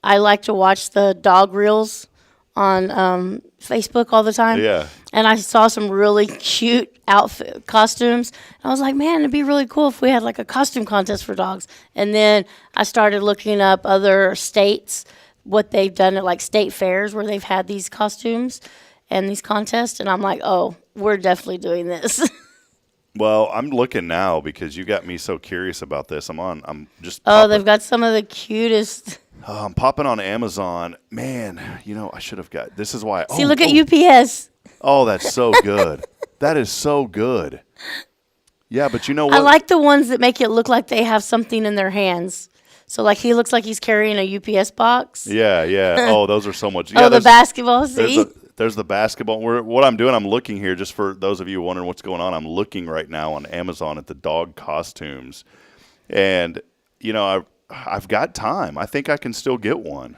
I like to watch the dog reels on Facebook all the time. Yeah. And I saw some really cute outfit costumes. And I was like, man, it'd be really cool if we had like a costume contest for dogs. And then I started looking up other states, what they've done at like state fairs where they've had these costumes and these contests. And I'm like, oh, we're definitely doing this. Well, I'm looking now because you got me so curious about this. I'm just. Oh, they've got some of the cutest. I'm popping on Amazon. Man, I should have got. This is why. See, look at UPS. Oh, that's so good. That is so good. Yeah, but you know what? I like the ones that make it look like they have something in their hands. So, like, he looks like he's carrying a UPS box. Yeah. Oh, those are so much. Yeah, the basketball, see? There's the basketball. What I'm doing, I'm looking here, just for those of you wondering what's going on, I'm looking right now on Amazon at the dog costumes. And, I've got time. I think I can still get one.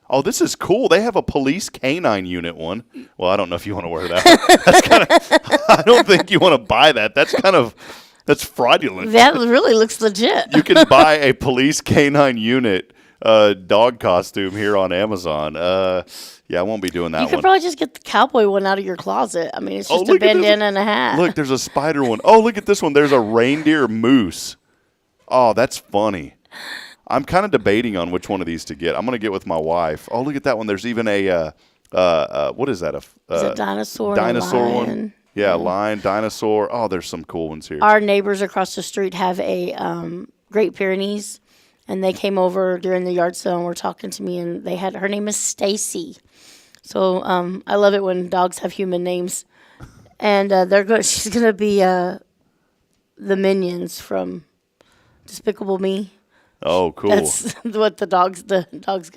Oh, this is cool. They have a police canine unit one. Well, I don't know if you want to wear that. That's I don't think you want to buy that. That's fraudulent. That really looks legit. You can buy a police canine unit dog costume here on Amazon. Yeah, I won't be doing that one. You could probably just get the cowboy one out of your closet. I mean, it's just a bandana and a hat. Look, there's a spider one. Oh, look at this one. There's a reindeer moose. Oh, that's funny. I'm kind of debating on which one of these to get. I'm going to get with my wife. Oh, look at that one. There's even a, what is that? It's a dinosaur one. Yeah, lion, dinosaur. Oh, there's some cool ones here. Our neighbors across the street have a Great Pyrenees, and they came over during the yard sale and were talking to me, and her name is Stacy. So I love it when dogs have human names. And she's going to be the Minions from Despicable Me. Oh, cool. That's what the dog's going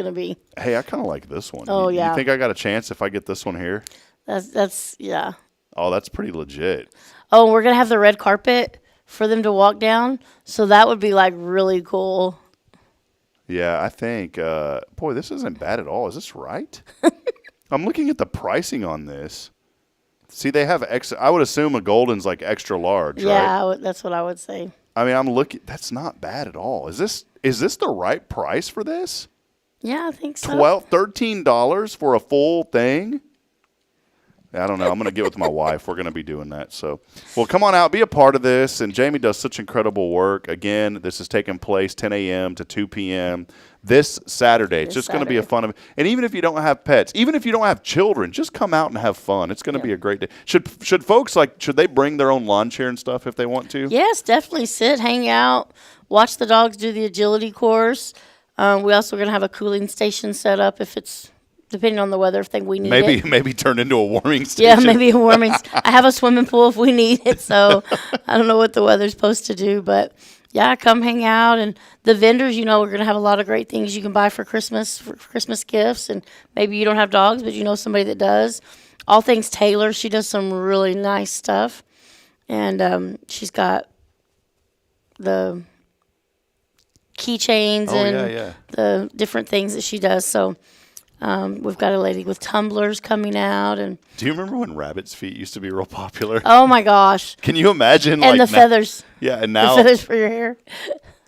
to be. Hey, I kind of like this one. Oh, yeah. You think I got a chance if I get this one here? That's yeah. Oh, that's pretty legit. Oh, we're going to have the red carpet for them to walk down. So that would be like really cool. Yeah, I think, boy, this isn't bad at all. Is this right? I'm looking at the pricing on this. See, they have I would assume a golden's like extra large, right? Yeah, that's what I would say. I mean, I'm looking. That's not bad at all. Is this the right price for this? Yeah, I think so. $13 for a full thing? I don't know. I'm going to get with my wife. We're going to be doing that. So, well, come on out. Be a part of this. And Jamie does such incredible work. Again, this is taking place 10 a.m. to 2 p.m. this Saturday. It's just going to be a fun event. And even if you don't have pets, even if you don't have children, just come out and have fun. It's going to be a great day. Should folks, should they bring their own lawn chair and stuff if they want to? Yes, definitely. Sit, hang out, watch the dogs do the agility course. We also are going to have a cooling station set up if it's, depending on the weather, if we need it. Maybe turn into a warming station. Yeah, maybe a warming. I have a swimming pool if we need it, so I don't know what the weather's supposed to do, but yeah, come hang out. And the vendors, we're going to have a lot of great things you can buy for Christmas gifts, and maybe you don't have dogs, but you know somebody that does. All things Taylor, she does some really nice stuff, and she's got the keychains the different things that she does, so we've got a lady with tumblers coming out. And do you remember when rabbit's feet used to be real popular? Oh my gosh! Can you imagine? And the feathers. Yeah, and now the feathers for your hair.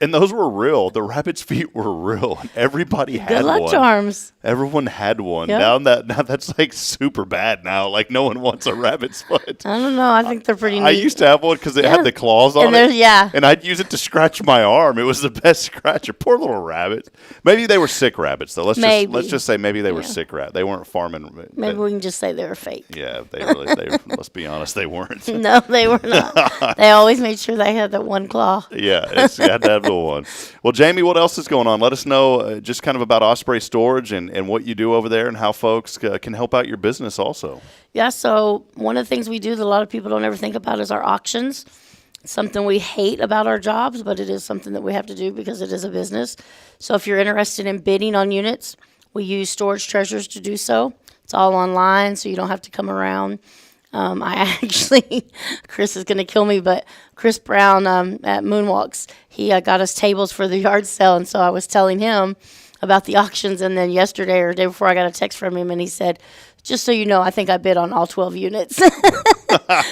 And those were real. The rabbit's feet were real. Everybody had Good luck one. Charms. Everyone had one. Yep. Now that's like super bad now. Like no one wants a rabbit's foot. I don't know. I think they're pretty neat. I used to have one because it had the claws on it. Yeah. And I'd use it to scratch my arm. It was the best scratcher. Poor little rabbit. Maybe they were sick rabbits though. Let's just say maybe they were sick rabbits. They weren't farming. Maybe we can just say they were fake. Yeah, let's be honest, they weren't. No, they were not. They always made sure they had that one claw. Yeah, you had to have the one. Well, Jamie, what else is going on? Let us know just kind of about Osprey Storage and what you do over there and how folks can help out your business also. Yeah, so one of the things we do that a lot of people don't ever think about is our auctions. It's something we hate about our jobs, but it is something that we have to do because it is a business. So if you're interested in bidding on units, we use Storage Treasures to do so. It's all online, so you don't have to come around. I actually, Chris is going to kill me, but Chris Brown at Moonwalks, he got us tables for the yard sale, and so I was telling him about the auctions, and then yesterday or the day before I got a text from him, and he said, just so you know, I think I bid on all 12 units.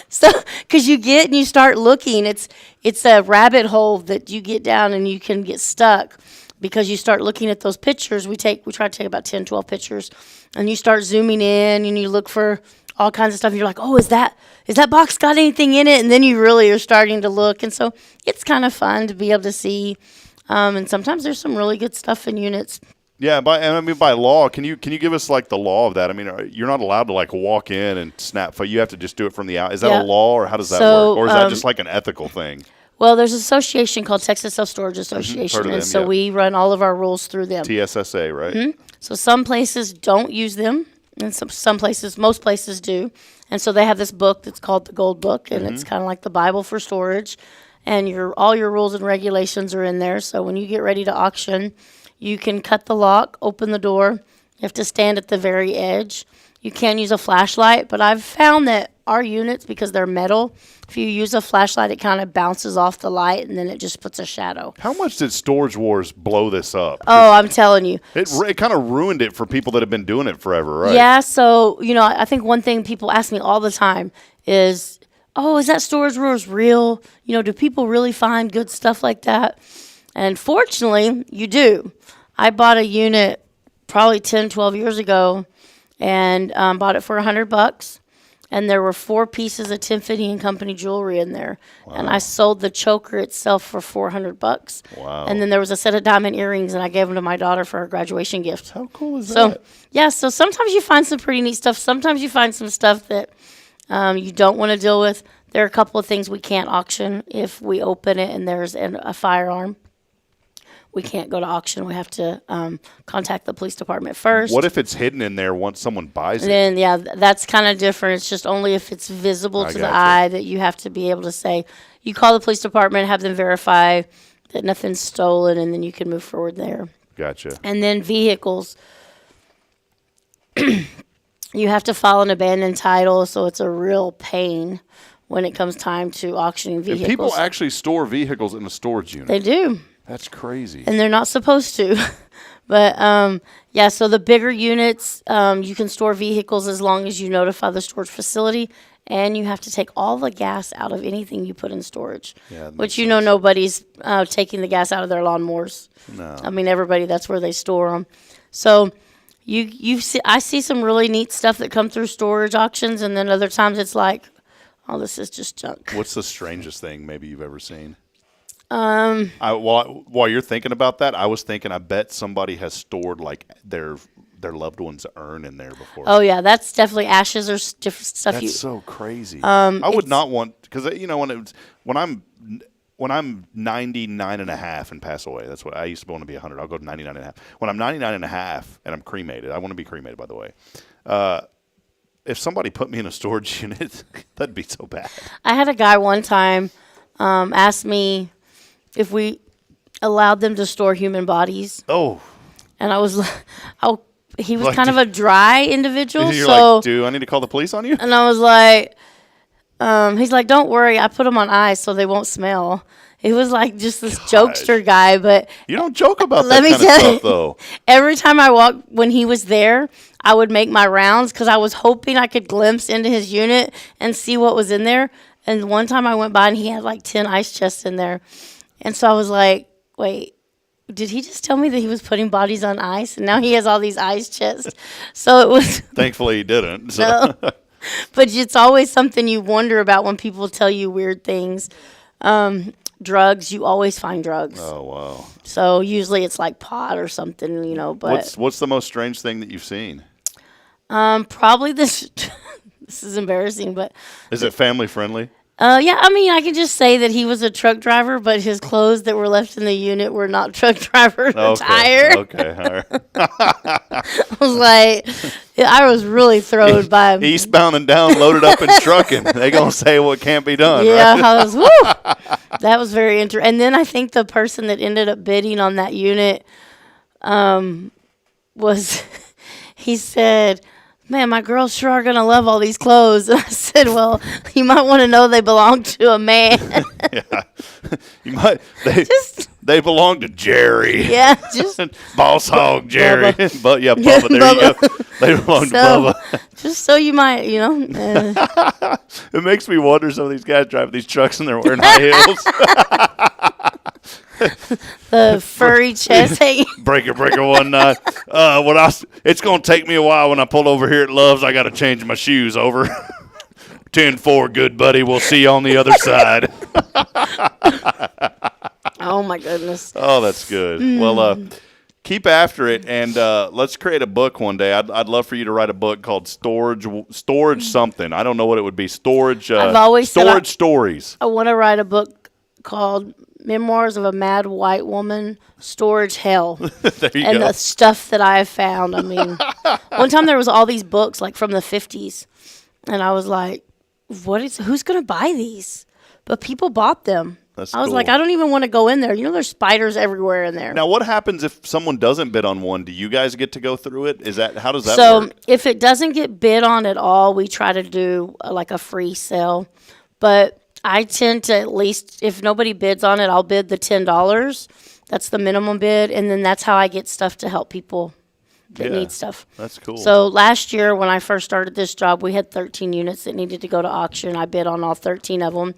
So, because you get and you start looking, it's a rabbit hole that you get down and you can get stuck because you start looking at those pictures. We try to take about 10, 12 pictures, and you start zooming in and you look for all kinds of stuff. And you're like, oh, is that box got anything in it? And then you really are starting to look. And so it's kind of fun to be able to see. And sometimes there's some really good stuff in units. Yeah, by law, can you give us like the law of that? I mean, you're not allowed to like walk in and snap. You have to just do it from the out. Is that a law, or how does that work? Or is that just like an ethical thing? Well, there's an association called Texas Self-Storage Association, and so we run all of our rules through them. TSSA, right? Mm-hmm. So some places don't use them, and some places, most places do. And so they have this book that's called the Gold Book, and it's kind of like the Bible for storage. And all your rules and regulations are in there. So when you get ready to auction, you can cut the lock, open the door. You have to stand at the very edge. You can use a flashlight, but I've found that our units, because they're metal, if you use a flashlight, it kind of bounces off the light, and then it just puts a shadow. How much did Storage Wars blow this up? Oh, I'm telling you. It kind of ruined it for people that have been doing it forever, right? Yeah, so, I think one thing people ask me all the time is, oh, is that Storage Wars real? Do people really find good stuff like that? And fortunately, you do. I bought a unit probably 10, 12 years ago and bought it for $100. And there were 4 pieces of Tiffany & Company jewelry in there. Wow. And I sold the choker itself for $400. Wow. And then there was a set of diamond earrings, and I gave them to my daughter for her graduation gift. How cool is that? Yeah, so sometimes you find some pretty neat stuff. Sometimes you find some stuff that you don't want to deal with. There are a couple of things we can't auction if we open it and there's a firearm. We can't go to auction. We have to contact the police department first. What if it's hidden in there once someone buys it? Then, yeah, that's kind of different. It's just only if it's visible to the eye that you have to be able to say. You call the police department, have them verify that nothing's stolen, and then you can move forward there. Gotcha. And then vehicles. You have to file an abandoned title, so it's a real pain when it comes time to auctioning vehicles. And people actually store vehicles in a storage unit. They do. That's crazy. And they're not supposed to. But, yeah, so the bigger units, you can store vehicles as long as you notify the storage facility, and you have to take all the gas out of anything you put in storage, which nobody's taking the gas out of their lawnmowers. No. I mean, everybody, that's where they store them. So I see some really neat stuff that come through storage auctions, and then other times it's like, oh, this is just junk. What's the strangest thing maybe you've ever seen? While you're thinking about that, I was thinking I bet somebody has stored like their loved one's urn in there before. Oh yeah, that's definitely ashes or different stuff. That's so crazy. I would not want, because when I'm 99 and a half and pass away, that's what I used to want to be 100. I'll go to 99 and a half. When I'm 99 and a half and I'm cremated, I want to be cremated, by the way. If somebody put me in a storage unit, that'd be so bad. I had a guy one time ask me if we allowed them to store human bodies. Oh. And I was like, he was like, kind of a dry individual. You're so like, do I need to call the police on you? And I was like, he's like, don't worry, I put them on ice so they won't smell. He was like just this jokester guy, but you don't joke about that kind of stuff, though. Every time I walked, when he was there, I would make my rounds because I was hoping I could glimpse into his unit and see what was in there. And one time I went by and he had like 10 ice chests in there. And so I was like, wait, did he just tell me that he was putting bodies on ice? And now he has all these ice chests. So it was. Thankfully he didn't. So. No. But it's always something you wonder about when people tell you weird things. Drugs, you always find drugs. Oh, wow. So usually it's like pot or something, but. What's the most strange thing that you've seen? Probably this. This is embarrassing, but. Is it family friendly? Yeah, I mean, I can just say that he was a truck driver, but his clothes that were left in the unit were not truck driver attire. Okay, all right. I was like, I was really thrown by him. Eastbound and down, loaded up and trucking. They gonna say what can't be done. Yeah, right? I was. Woo! That was very interesting. And then I think the person that ended up bidding on that unit, he said, man, my girls sure are going to love all these clothes. And I said, well, you might want to know they belong to a man. Yeah. You might. They belong to Jerry. Yeah. Just Boss Hog Jerry. Bubba. But yeah, Bubba, there you go. They belong to Bubba. Just so you might, It makes me wonder, some of these guys driving these trucks and they're wearing high heels. The furry chest hanging. Breaker 19. It's gonna take me a while when I pull over here at Love's. I gotta change my shoes over. 10-4, good buddy. We'll see you on the other side. Oh my goodness. Oh, that's good. Well, keep after it, and let's create a book one day. I'd love for you to write a book called Storage something. I don't know what it would be. Storage. I've always storage stories. I want to write a book called Memoirs of a Mad White Woman, Storage Hell. There you and go. the stuff that I have found. I mean, one time there was all these books like from the 50s, and I was like, who's going to buy these? But people bought them. That's I was cool. like, I don't even want to go in there. There's spiders everywhere in there. Now, what happens if someone doesn't bid on one? Do you guys get to go through it? How does that so work? If it doesn't get bid on at all, we try to do like a free sale. But I tend to, at least if nobody bids on it, I'll bid the $10. That's the minimum bid, and then that's how I get stuff to help people that need stuff. That's cool. So last year when I first started this job, we had 13 units that needed to go to auction. I bid on all 13 of them.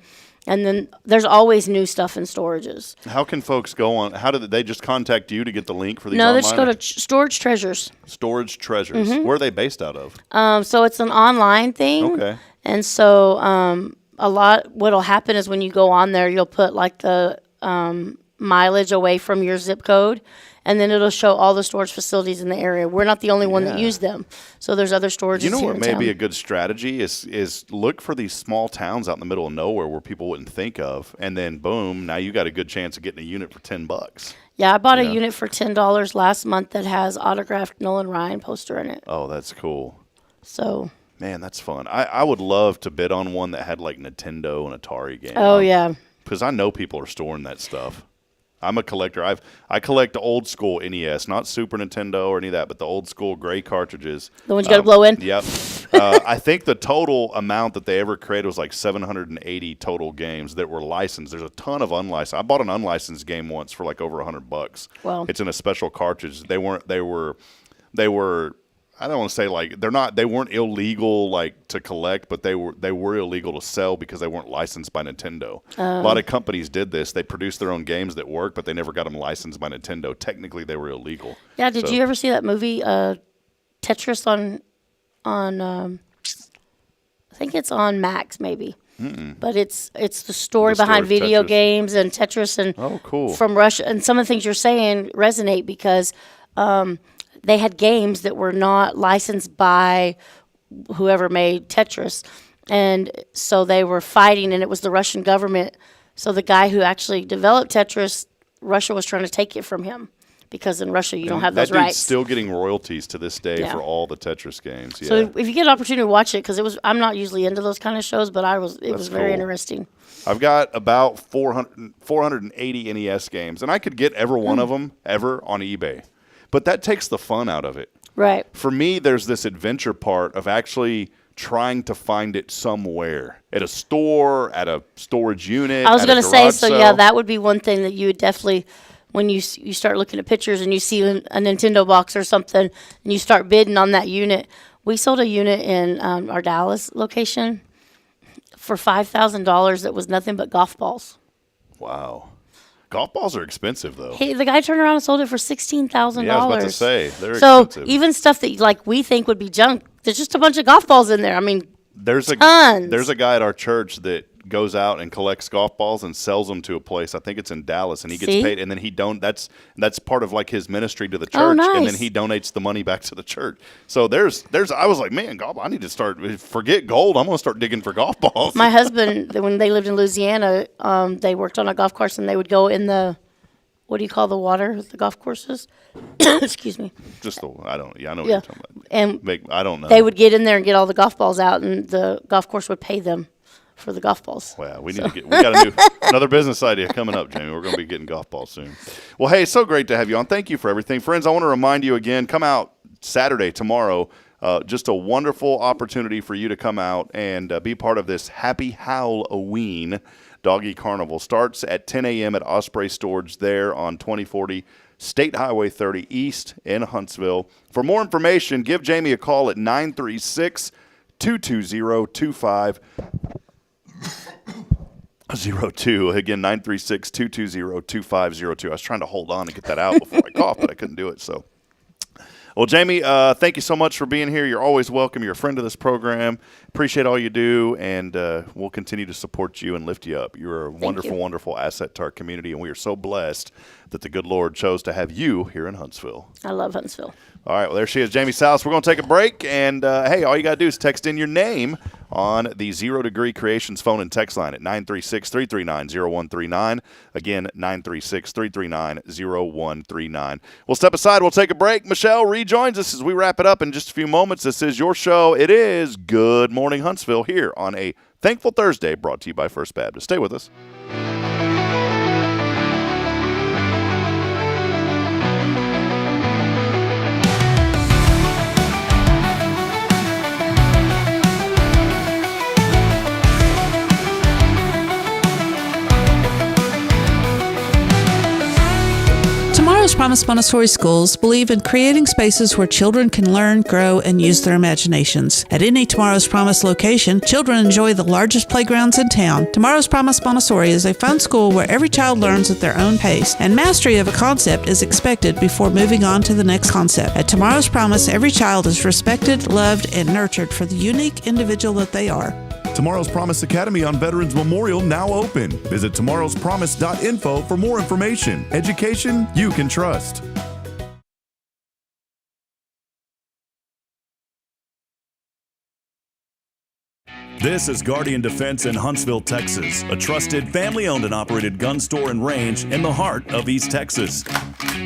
And then there's always new stuff in storages. How can folks go on? How did they just contact you to get the link for these? No, online? they just go to Storage Treasures. Storage Treasures. Mm-hmm. Where are they based out of? So it's an online thing. Okay. And so what'll happen is when you go on there, you'll put like the mileage away from your zip code, and then it'll show all the storage facilities in the area. We're not the only one that use them. So there's other storages here in town. You know what may be a good strategy is look for these small towns out in the middle of nowhere where people wouldn't think of, and then boom, now you got a good chance of getting a unit for $10. Yeah, I bought a unit for $10 last month that has autographed Nolan Ryan poster in it. Oh, that's cool. So. Man, that's fun. I would love to bid on one that had like Nintendo and Atari games. Oh, yeah. Because I know people are storing that stuff. I'm a collector. I collect the old school NES, not Super Nintendo or any of that, but the old school gray cartridges. The ones you got to blow in? Yep. I think the total amount that they ever created was like 780 total games that were licensed. There's a ton of unlicensed. I bought an unlicensed game once for like over $100. Wow. It's in a special cartridge. They were I don't want to say like they weren't illegal like to collect, but they were illegal to sell because they weren't licensed by Nintendo. A lot of companies did this. They produced their own games that work, but they never got them licensed by Nintendo. Technically, they were illegal. Yeah. Did you ever see that movie Tetris on I think it's on Max maybe. Mm-mm. But it's the story behind video games and Tetris and cool. From Russia, and some of the things you're saying resonate because they had games that were not licensed by whoever made Tetris, and so they were fighting, and it was the Russian government. So the guy who actually developed Tetris, Russia was trying to take it from him because in Russia you don't have those that dude's rights. still getting royalties to this day Yeah. for all the Tetris games. Yeah. So if you get an opportunity to watch it, because I'm not usually into those kind of shows, but it was very cool. interesting. I've got about 480 NES games, and I could get every one of them ever on eBay. But that takes the fun out of it. Right. For me, there's this adventure part of actually trying to find it somewhere. At a store, at a storage unit, I was going to say, so yeah, that would be one thing that you would definitely, when you start looking at pictures and you see a Nintendo box or something, and you start bidding on that unit. We sold a unit in our Dallas location for $5,000 that was nothing but golf balls. Wow. Golf balls are expensive, though. Hey, the guy turned around and sold it for $16,000. Yeah, I was about to say, they're expensive. Even stuff that like we think would be junk, there's just a bunch of golf balls in there. I mean, There's tons. There's a guy at our church that goes out and collects golf balls and sells them to a place. I think it's in Dallas, and he gets paid. And then that's part of like his ministry to the church. Oh, nice. And then he donates the money back to the church. So there's. I was like, man, golf. I need to forget gold. I'm gonna start digging for golf balls. My husband, when they lived in Louisiana, they worked on a golf course, and they would go in the, what do you call the water? The golf courses. Excuse me. I know what you're talking about. And I don't know. They would get in there and get all the golf balls out, and the golf course would pay them for the golf balls. Wow, we got another business idea coming up, Jamie. We're going to be getting golf balls soon. Well, hey, it's so great to have you on. Thank you for everything. Friends, I want to remind you again, come out Saturday, tomorrow. Just a wonderful opportunity for you to come out and be part of this Happy Halloween Doggy Carnival. Starts at 10 a.m. at Osprey Storage there on 2040 State Highway 30 East in Huntsville. For more information, give Jamie a call at 936-220-2502. Again, 936-220-2502. I was trying to hold on to get that out before I coughed, but I couldn't do it. So, well, Jamie, thank you so much for being here. You're always welcome. You're a friend of this program. Appreciate all you do, and we'll continue to support you and lift you up. You're a wonderful, wonderful asset to our community, and we are so blessed that the good Lord chose to have you here in Huntsville. I love Huntsville. All right, well, there she is, Jamie South. We're going to take a break, and, hey, all you got to do is text in your name on the 0 Degree Creations phone and text line at 936-339-0139. Again, 936-339-0139. We'll step aside. We'll take a break. Michelle rejoins us as we wrap it up in just a few moments. This is your show. It is Good Morning Huntsville here on a Thankful Thursday brought to you by First Baptist. Stay with us. Tomorrow's Promise Montessori schools believe in creating spaces where children can learn, grow, and use their imaginations. At any Tomorrow's Promise location, children enjoy the largest playgrounds in town. Tomorrow's Promise Montessori is a fun school where every child learns at their own pace, and mastery of a concept is expected before moving on to the next concept. At Tomorrow's Promise, every child is respected, loved, and nurtured for the unique individual that they are. Tomorrow's Promise Academy on Veterans Memorial now open. Visit tomorrowspromise.info for more information. Education you can trust. This is Guardian Defense in Huntsville, Texas, a trusted family-owned and operated gun store and range in the heart of East Texas.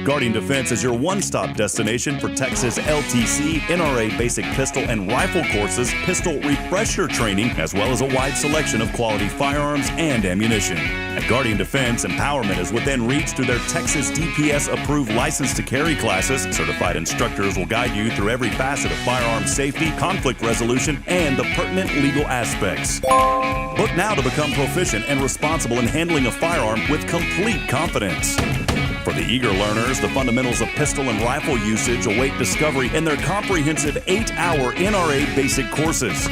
Guardian Defense is your one-stop destination for Texas LTC, NRA basic pistol and rifle courses, pistol refresher training, as well as a wide selection of quality firearms and ammunition. At Guardian Defense, empowerment is within reach through their Texas DPS-approved license to carry classes. Certified instructors will guide you through every facet of firearm safety, conflict resolution, and the pertinent legal aspects. Book now to become proficient and responsible in handling a firearm with complete confidence. For the eager learners, the fundamentals of pistol and rifle usage await discovery in their comprehensive 8-hour NRA basic courses.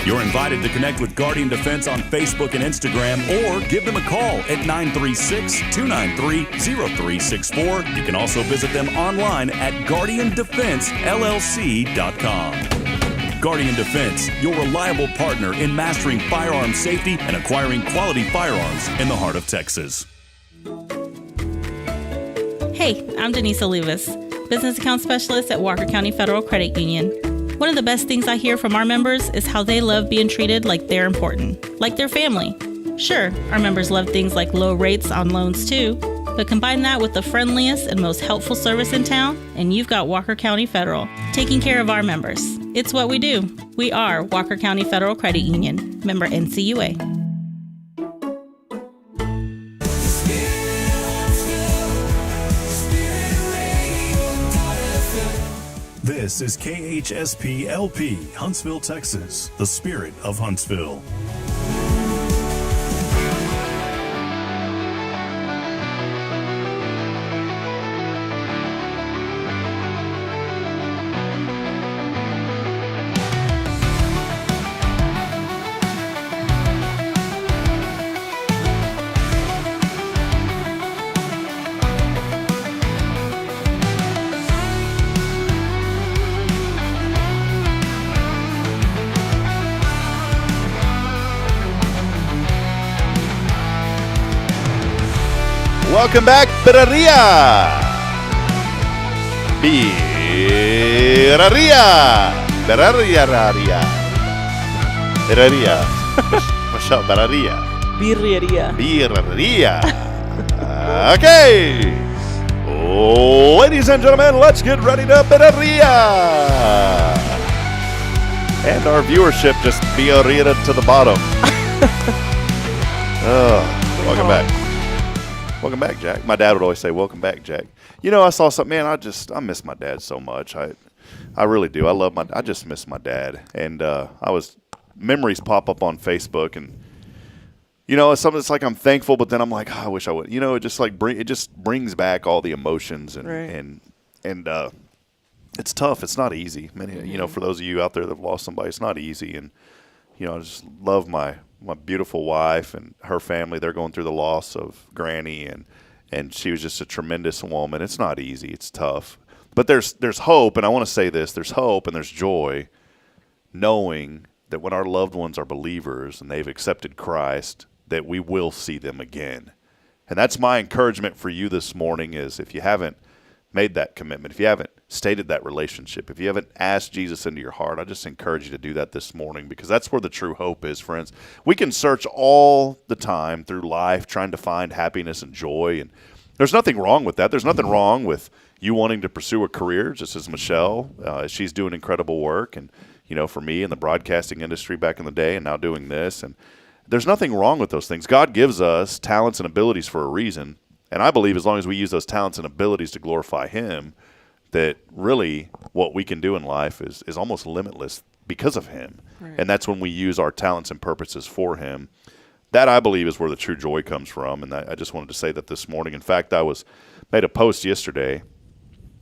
You're invited to connect with Guardian Defense on Facebook and Instagram, or give them a call at 936-293-0364. You can also visit them online at guardiandefensellc.com. Guardian Defense, your reliable partner in mastering firearm safety and acquiring quality firearms in the heart of Texas. Hey, I'm Denise Olivas, Business Account Specialist at Walker County Federal Credit Union. One of the best things I hear from our members is how they love being treated like they're important, like their family. Sure, our members love things like low rates on loans too, but combine that with the friendliest and most helpful service in town, and you've got Walker County Federal, taking care of our members. It's what we do. We are Walker County Federal Credit Union, member NCUA. This is KHSP LP, Huntsville, Texas, the spirit of Huntsville. Welcome back, Birreria. Birreria. Michelle, Birreria. Birreria. Okay. Ladies and gentlemen, let's get ready to Birreria. And our viewership just Birreria to the bottom. Welcome back. Welcome back, Jack. My dad would always say, welcome back, Jack. You know, I saw something, man, I miss my dad so much. I really do. I just miss my dad. And memories pop up on Facebook, and, you know, it's like I'm thankful, but then I'm like, I wish I would. You know, it just brings back all the emotions, and Right. and it's tough. It's not easy. You know, for those of you out there that have lost somebody, it's not easy. And, you know, I just love my beautiful wife and her family. They're going through the loss of Granny, and she was just a tremendous woman. It's not easy. It's tough. But there's hope, and I want to say this. There's hope and there's joy knowing that when our loved ones are believers and they've accepted Christ, that we will see them again. And that's my encouragement for you this morning is if you haven't made that commitment, if you haven't stated that relationship, if you haven't asked Jesus into your heart, I just encourage you to do that this morning, because that's where the true hope is, friends. We can search all the time through life trying to find happiness and joy, and there's nothing wrong with that. There's nothing wrong with you wanting to pursue a career, just as Michelle, she's doing incredible work, and, you know, for me in the broadcasting industry back in the day and now doing this, and there's nothing wrong with those things. God gives us talents and abilities for a reason. And I believe as long as we use those talents and abilities to glorify Him, that really what we can do in life is almost limitless because of Him. Right. And that's when we use our talents and purposes for Him. That, I believe, is where the true joy comes from. And I just wanted to say that this morning. In fact, I made a post yesterday,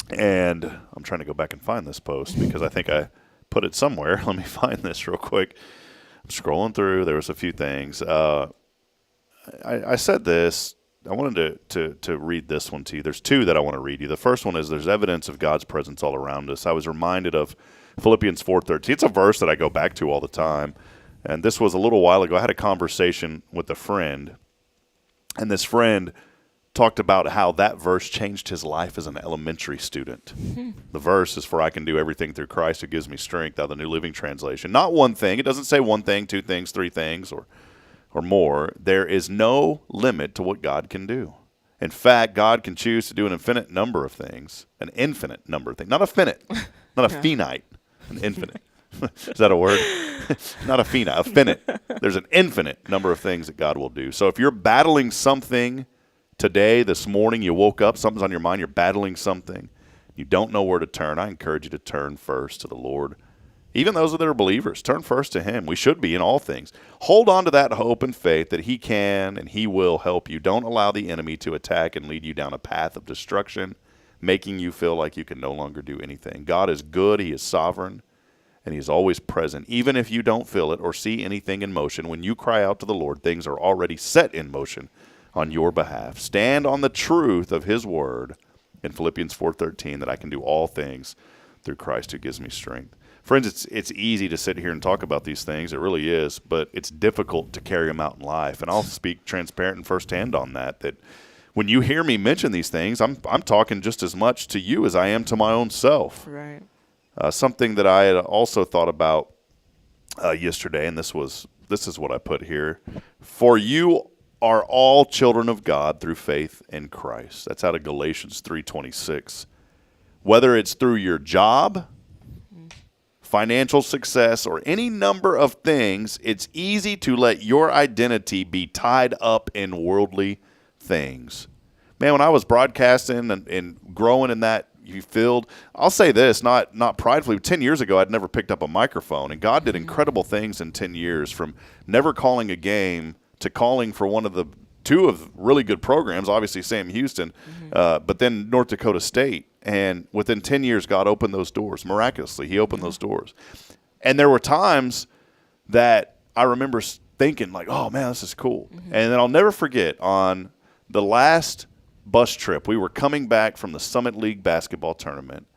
and I'm trying to go back and find this post because I think I put it somewhere. Let me find this real quick. I'm scrolling through. There was a few things. I said this. I wanted to read this one to you. There's two that I want to read you. The first one is there's evidence of God's presence all around us. I was reminded of Philippians 4:13. It's a verse that I go back to all the time. And this was a little while ago. I had a conversation with a friend, and this friend talked about how that verse changed his life as an elementary student. The verse is, "For I can do everything through Christ who gives me strength," out of the New Living Translation. Not one thing. It doesn't say one thing, two things, three things, or more. There is no limit to what God can do. In fact, God can choose to do an infinite number of things, an infinite number of things, not a finite, not a finite, an infinite. Is that a word? Not a finite, a finite. There's an infinite number of things that God will do. So if you're battling something today, this morning, you woke up, something's on your mind, you're battling something, you don't know where to turn, I encourage you to turn first to the Lord. Even those that are believers, turn first to Him. We should be in all things. Hold on to that hope and faith that He can and He will help you. Don't allow the enemy to attack and lead you down a path of destruction, making you feel like you can no longer do anything. God is good. He is sovereign, and He is always present. Even if you don't feel it or see anything in motion, when you cry out to the Lord, things are already set in motion on your behalf. Stand on the truth of His word in Philippians 4:13, that I can do all things through Christ who gives me strength. Friends, it's easy to sit here and talk about these things. It really is, but it's difficult to carry them out in life. And I'll speak transparent and firsthand on that when you hear me mention these things, I'm talking just as much to you as I am to my own self. Right. Something that I had also thought about yesterday, and this is what I put here. For you are all children of God through faith in Christ. That's out of Galatians 3:26. Whether it's through your job, financial success, or any number of things, it's easy to let your identity be tied up in worldly things. Man, when I was broadcasting and growing in that field, I'll say this, not pridefully, but 10 years ago, I'd never picked up a microphone, and God did incredible things in 10 years, from never calling a game to calling for two of really good programs, obviously Sam Houston, but then North Dakota State. And within 10 years, God opened those doors. Miraculously, He opened those doors. And there were times that I remember thinking, like, oh, man, this is cool. And then I'll never forget, on the last bus trip, we were coming back from the Summit League basketball tournament,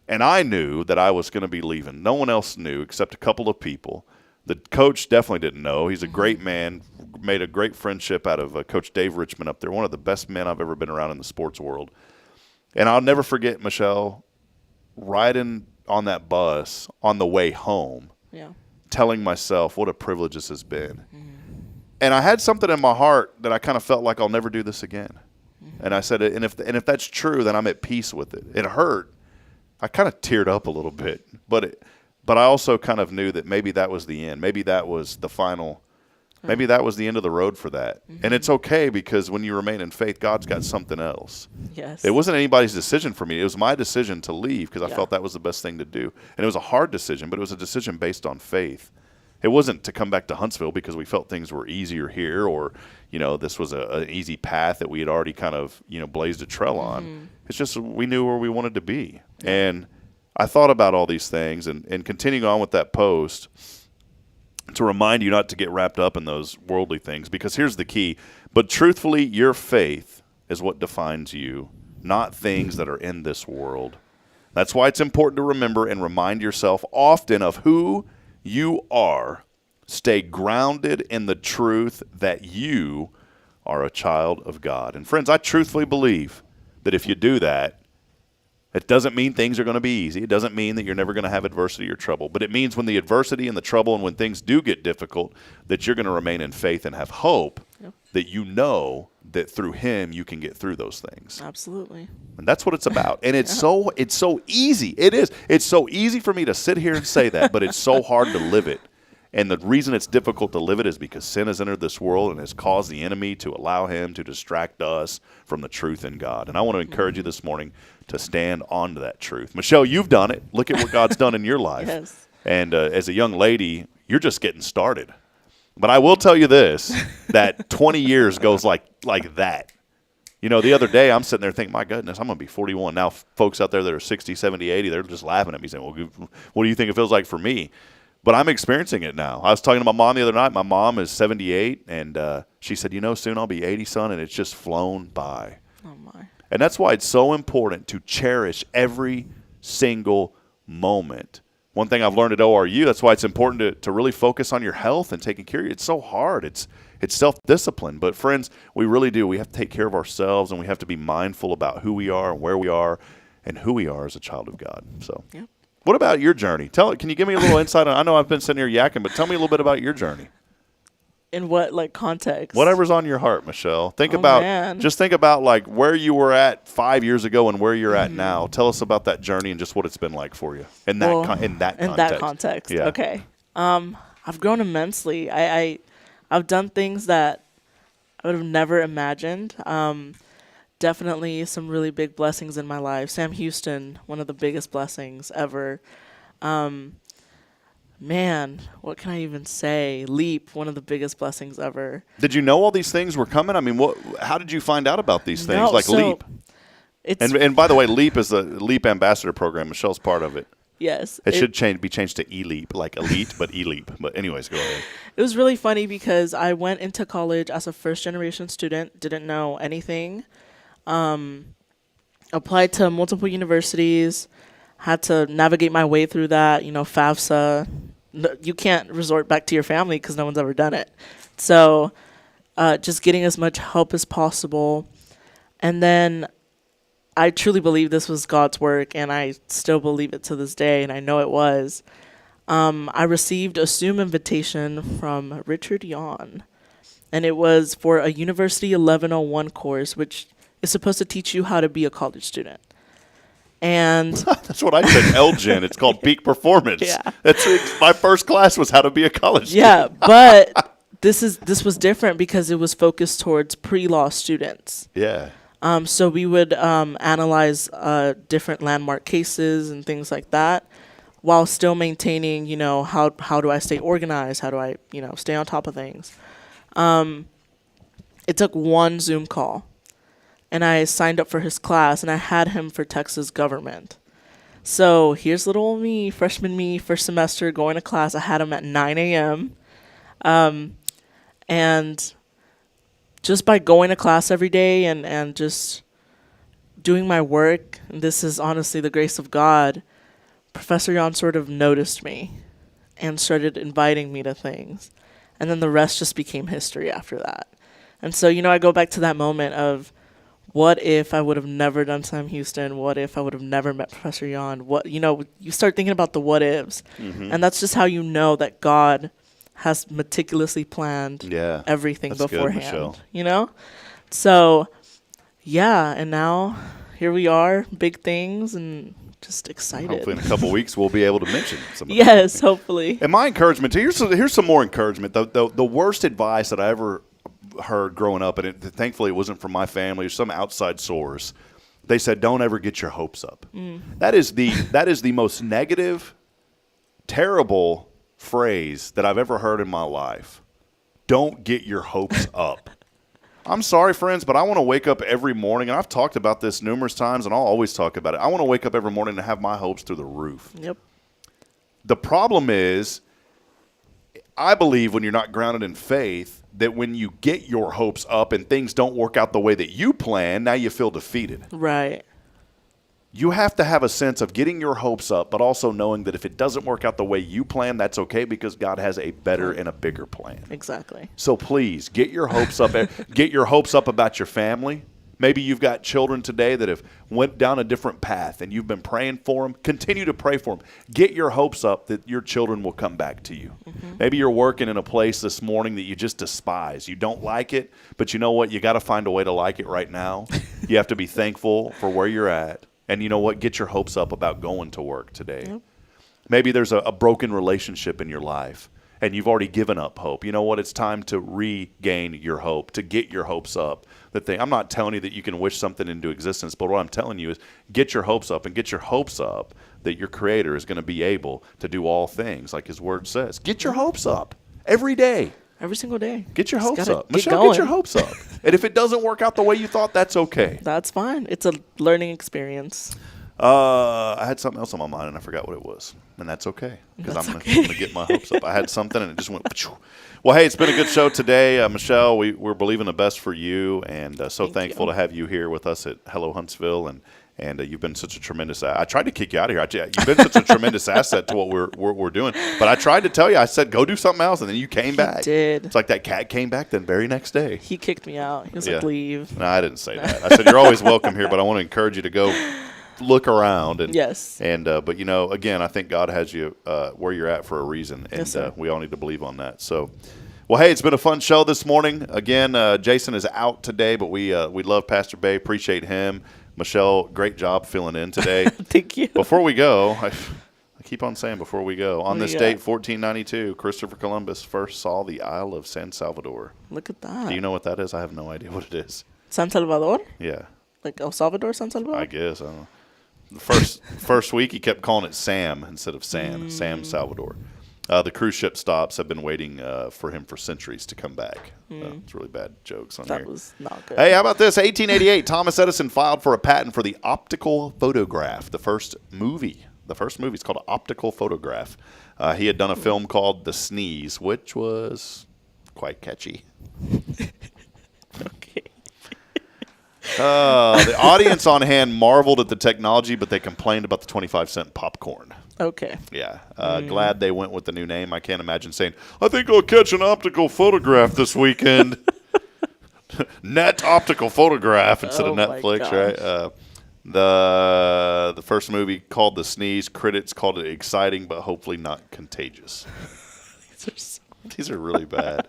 and I knew that I was going to be leaving. No one else knew except a couple of people. The coach definitely didn't know. He's a great man, made a great friendship out of Coach Dave Richmond up there, one of the best men I've ever been around in the sports world. And I'll never forget, Michelle, riding on that bus on the way home, telling myself what a privilege this has been. And I had something in my heart that I kind of felt like I'll never do this again. And I said, and if that's true, then I'm at peace with it. It hurt. I kind of teared up a little bit, but I also kind of knew that maybe that was the end. Maybe that was the final. Maybe that was the end of the road for that. And it's okay, because when you remain in faith, God's got something else. Yes. It wasn't anybody's decision for me. It was my decision to leave, because I felt that was the best thing to do. And it was a hard decision, but it was a decision based on faith. It wasn't to come back to Huntsville because we felt things were easier here, or, this was an easy path that we had already kind of, blazed a trail on. It's just we knew where we wanted to be. And I thought about all these things, and continuing on with that post, to remind you not to get wrapped up in those worldly things, because here's the key. But truthfully, your faith is what defines you, not things that are in this world. That's why it's important to remember and remind yourself often of who you are. Stay grounded in the truth that you are a child of God. And friends, I truthfully believe that if you do that, it doesn't mean things are going to be easy. It doesn't mean that you're never going to have adversity or trouble. But it means when the adversity and the trouble and when things do get difficult, that you're going to remain in faith and have hope, that you know that through Him you can get through those things. Absolutely. And that's what it's about. And it's so easy. It is. It's so easy for me to sit here and say that, but it's so hard to live it. And the reason it's difficult to live it is because sin has entered this world and has caused the enemy to allow him to distract us from the truth in God. And I want to encourage you this morning to stand on to that truth. Michelle, you've done it. Look at what God's done in your life. Yes. And as a young lady, you're just getting started. But I will tell you this, that 20 years goes like that. The other day I'm sitting there thinking, my goodness, I'm going to be 41. Now folks out there that are 60, 70, 80, they're just laughing at me saying, well, what do you think it feels like for me? But I'm experiencing it now. I was talking to my mom the other night. My mom is 78, and she said, soon I'll be 80, son, and it's just flown by. Oh, my. And that's why it's so important to cherish every single moment. One thing I've learned at ORU, that's why it's important to really focus on your health and taking care of you. It's so hard. It's It's self-discipline. But friends, we really do. We have to take care of ourselves, and we have to be mindful about who we are and where we are and who we are as a child of God. So Yep. what about your journey? Can you give me a little insight on, I know I've been sitting here yakking, but tell me a little bit about your journey. In what, like, context? Whatever's on your heart, Michelle. Think about like where you were at 5 years ago and where you're at now. Tell us about that journey and just what it's been like for you in that context. Yeah. Okay. I've grown immensely. I've done things that I would have never imagined. Definitely some really big blessings in my life. Sam Houston, one of the biggest blessings ever. Man, what can I even say? Leap, one of the biggest blessings ever. Did you know all these things were coming? I mean, how did you find out about these things? Leap. And by the way, Leap is the Leap Ambassador Program. Michelle's part of it. Yes. It should be changed to E-Leap, like elite, but E-Leap. But anyways, go ahead. It was really funny because I went into college as a first-generation student, didn't know anything, applied to multiple universities, had to navigate my way through that, FAFSA. You can't resort back to your family because no one's ever done it. So just getting as much help as possible. And then I truly believe this was God's work, and I still believe it to this day, and I know it was. I received a Zoom invitation from Richard Yon, and it was for a University 1101 course, which is supposed to teach you how to be a college student. And that's what I took, LGen. It's called Peak Performance. Yeah. My first class was how to be a college student. Yeah, but this was different because it was focused towards pre-law students. Yeah. So we would analyze different landmark cases and things like that, while still maintaining, how do I stay organized? How do I, stay on top of things? It took one Zoom call, and I signed up for his class, and I had him for Texas government. So here's little old me, freshman me, first semester, going to class. I had him at 9 a.m. And just by going to class every day and just doing my work, and this is honestly the grace of God, Professor Yon sort of noticed me and started inviting me to things. And then the rest just became history after that. And so, I go back to that moment of, what if I would have never done Sam Houston? What if I would have never met Professor Yon? You start thinking about the what ifs. Mm-hmm. And that's just how you know that God has meticulously planned everything beforehand. Good, So, and now here we are, big things, and just excited. Hopefully in a couple of weeks we'll be able to mention some of Yes, hopefully. And my encouragement, here's some more encouragement. The worst advice that I ever heard growing up, and thankfully it wasn't from my family or some outside source, they said, don't ever get your hopes up. That is the most negative, terrible phrase that I've ever heard in my life. Don't get your hopes up. I'm sorry, friends, but I want to wake up every morning, and I've talked about this numerous times, and I'll always talk about it. I want to wake up every morning and have my hopes through the roof. Yep. The problem is, I believe when you're not grounded in faith, that when you get your hopes up and things don't work out the way that you plan, now you feel defeated. Right. You have to have a sense of getting your hopes up, but also knowing that if it doesn't work out the way you plan, that's okay because God has a better and a bigger plan. Exactly. So please get your hopes up. Get your hopes up about your family. Maybe you've got children today that have went down a different path and you've been praying for them. Continue to pray for them. Get your hopes up that your children will come back to you. Mm-hmm. Maybe you're working in a place this morning that you just despise. You don't like it, but you know what? You got to find a way to like it right now. You have to be thankful for where you're at. And you know what? Get your hopes up about going to work today. Yep. Maybe there's a broken relationship in your life and you've already given up hope. You know what? It's time to regain your hope, to get your hopes up. I'm not telling you that you can wish something into existence, but what I'm telling you is get your hopes up and get your hopes up that your Creator is going to be able to do all things like His Word says. Get your hopes up every day. Every single day. Get your hopes up. Michelle, get your hopes up. And if it doesn't work out the way you thought, that's okay. That's fine. It's a learning experience. I had something else on my mind, and I forgot what it was. And that's okay, because I'm going to get my hopes up. I had something, and it just went, well, hey, it's been a good show today. Michelle, we're believing the best for you, and so thankful to have you here with us at Hello Huntsville. And you've been such a tremendous. I tried to kick you out of here. You've been such a tremendous asset to what we're doing. But I tried to tell you. I said go do something else, and then you came back. He did. It's like that cat came back the very next day. He kicked me out. He was like, leave. No, I didn't say that. I said you're always welcome here, but I want to encourage you to go look around. And yes. And but again, I think God has you where you're at for a reason, and yes, we all need to believe on that. So. Well, hey, it's been a fun show this morning. Again, Jason is out today, but we love Pastor Bay. Appreciate him. Michelle, great job filling in today. Thank you. Before we go, I keep on saying before we go, on this date, 1492, Christopher Columbus first saw the Isle of San Salvador. Look at that. Do you know what that is? I have no idea what it is. San Salvador? Yeah. Like El Salvador, San Salvador? I guess. I don't know. The first week, he kept calling it Sam instead of San Salvador. The cruise ship stops have been waiting for him for centuries to come back. It's really bad jokes on here. That was not good. Hey, how about this? 1888, Thomas Edison filed for a patent for the optical photograph. The first movie is called Optical Photograph. He had done a film called The Sneeze, which was quite catchy. Okay. The audience on hand marveled at the technology, but they complained about the 25-cent popcorn. Okay. Yeah. Glad they went with the new name. I can't imagine saying, I think I'll catch an optical photograph this weekend. Net optical photograph instead of Netflix, right? The first movie called The Sneeze. Critics called it exciting, but hopefully not contagious. These are really bad.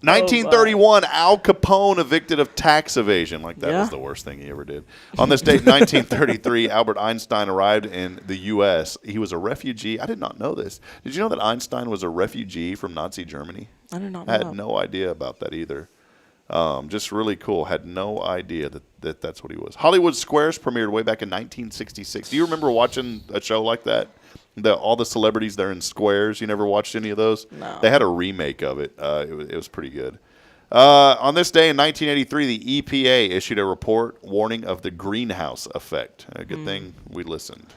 1931, Al Capone evicted of tax evasion. Like that was the worst thing he ever did. On this date, 1933, Albert Einstein arrived in the U.S. He was a refugee. I did not know this. Did you know that Einstein was a refugee from Nazi Germany? I did not know. I had no idea about that either. Just really cool. Had no idea that that's what he was. Hollywood Squares premiered way back in 1966. Do you remember watching a show like that? All the celebrities there in squares. You never watched any of those? No. They had a remake of it. It was pretty good. On this day in 1983, the EPA issued a report warning of the greenhouse effect. A good thing we listened.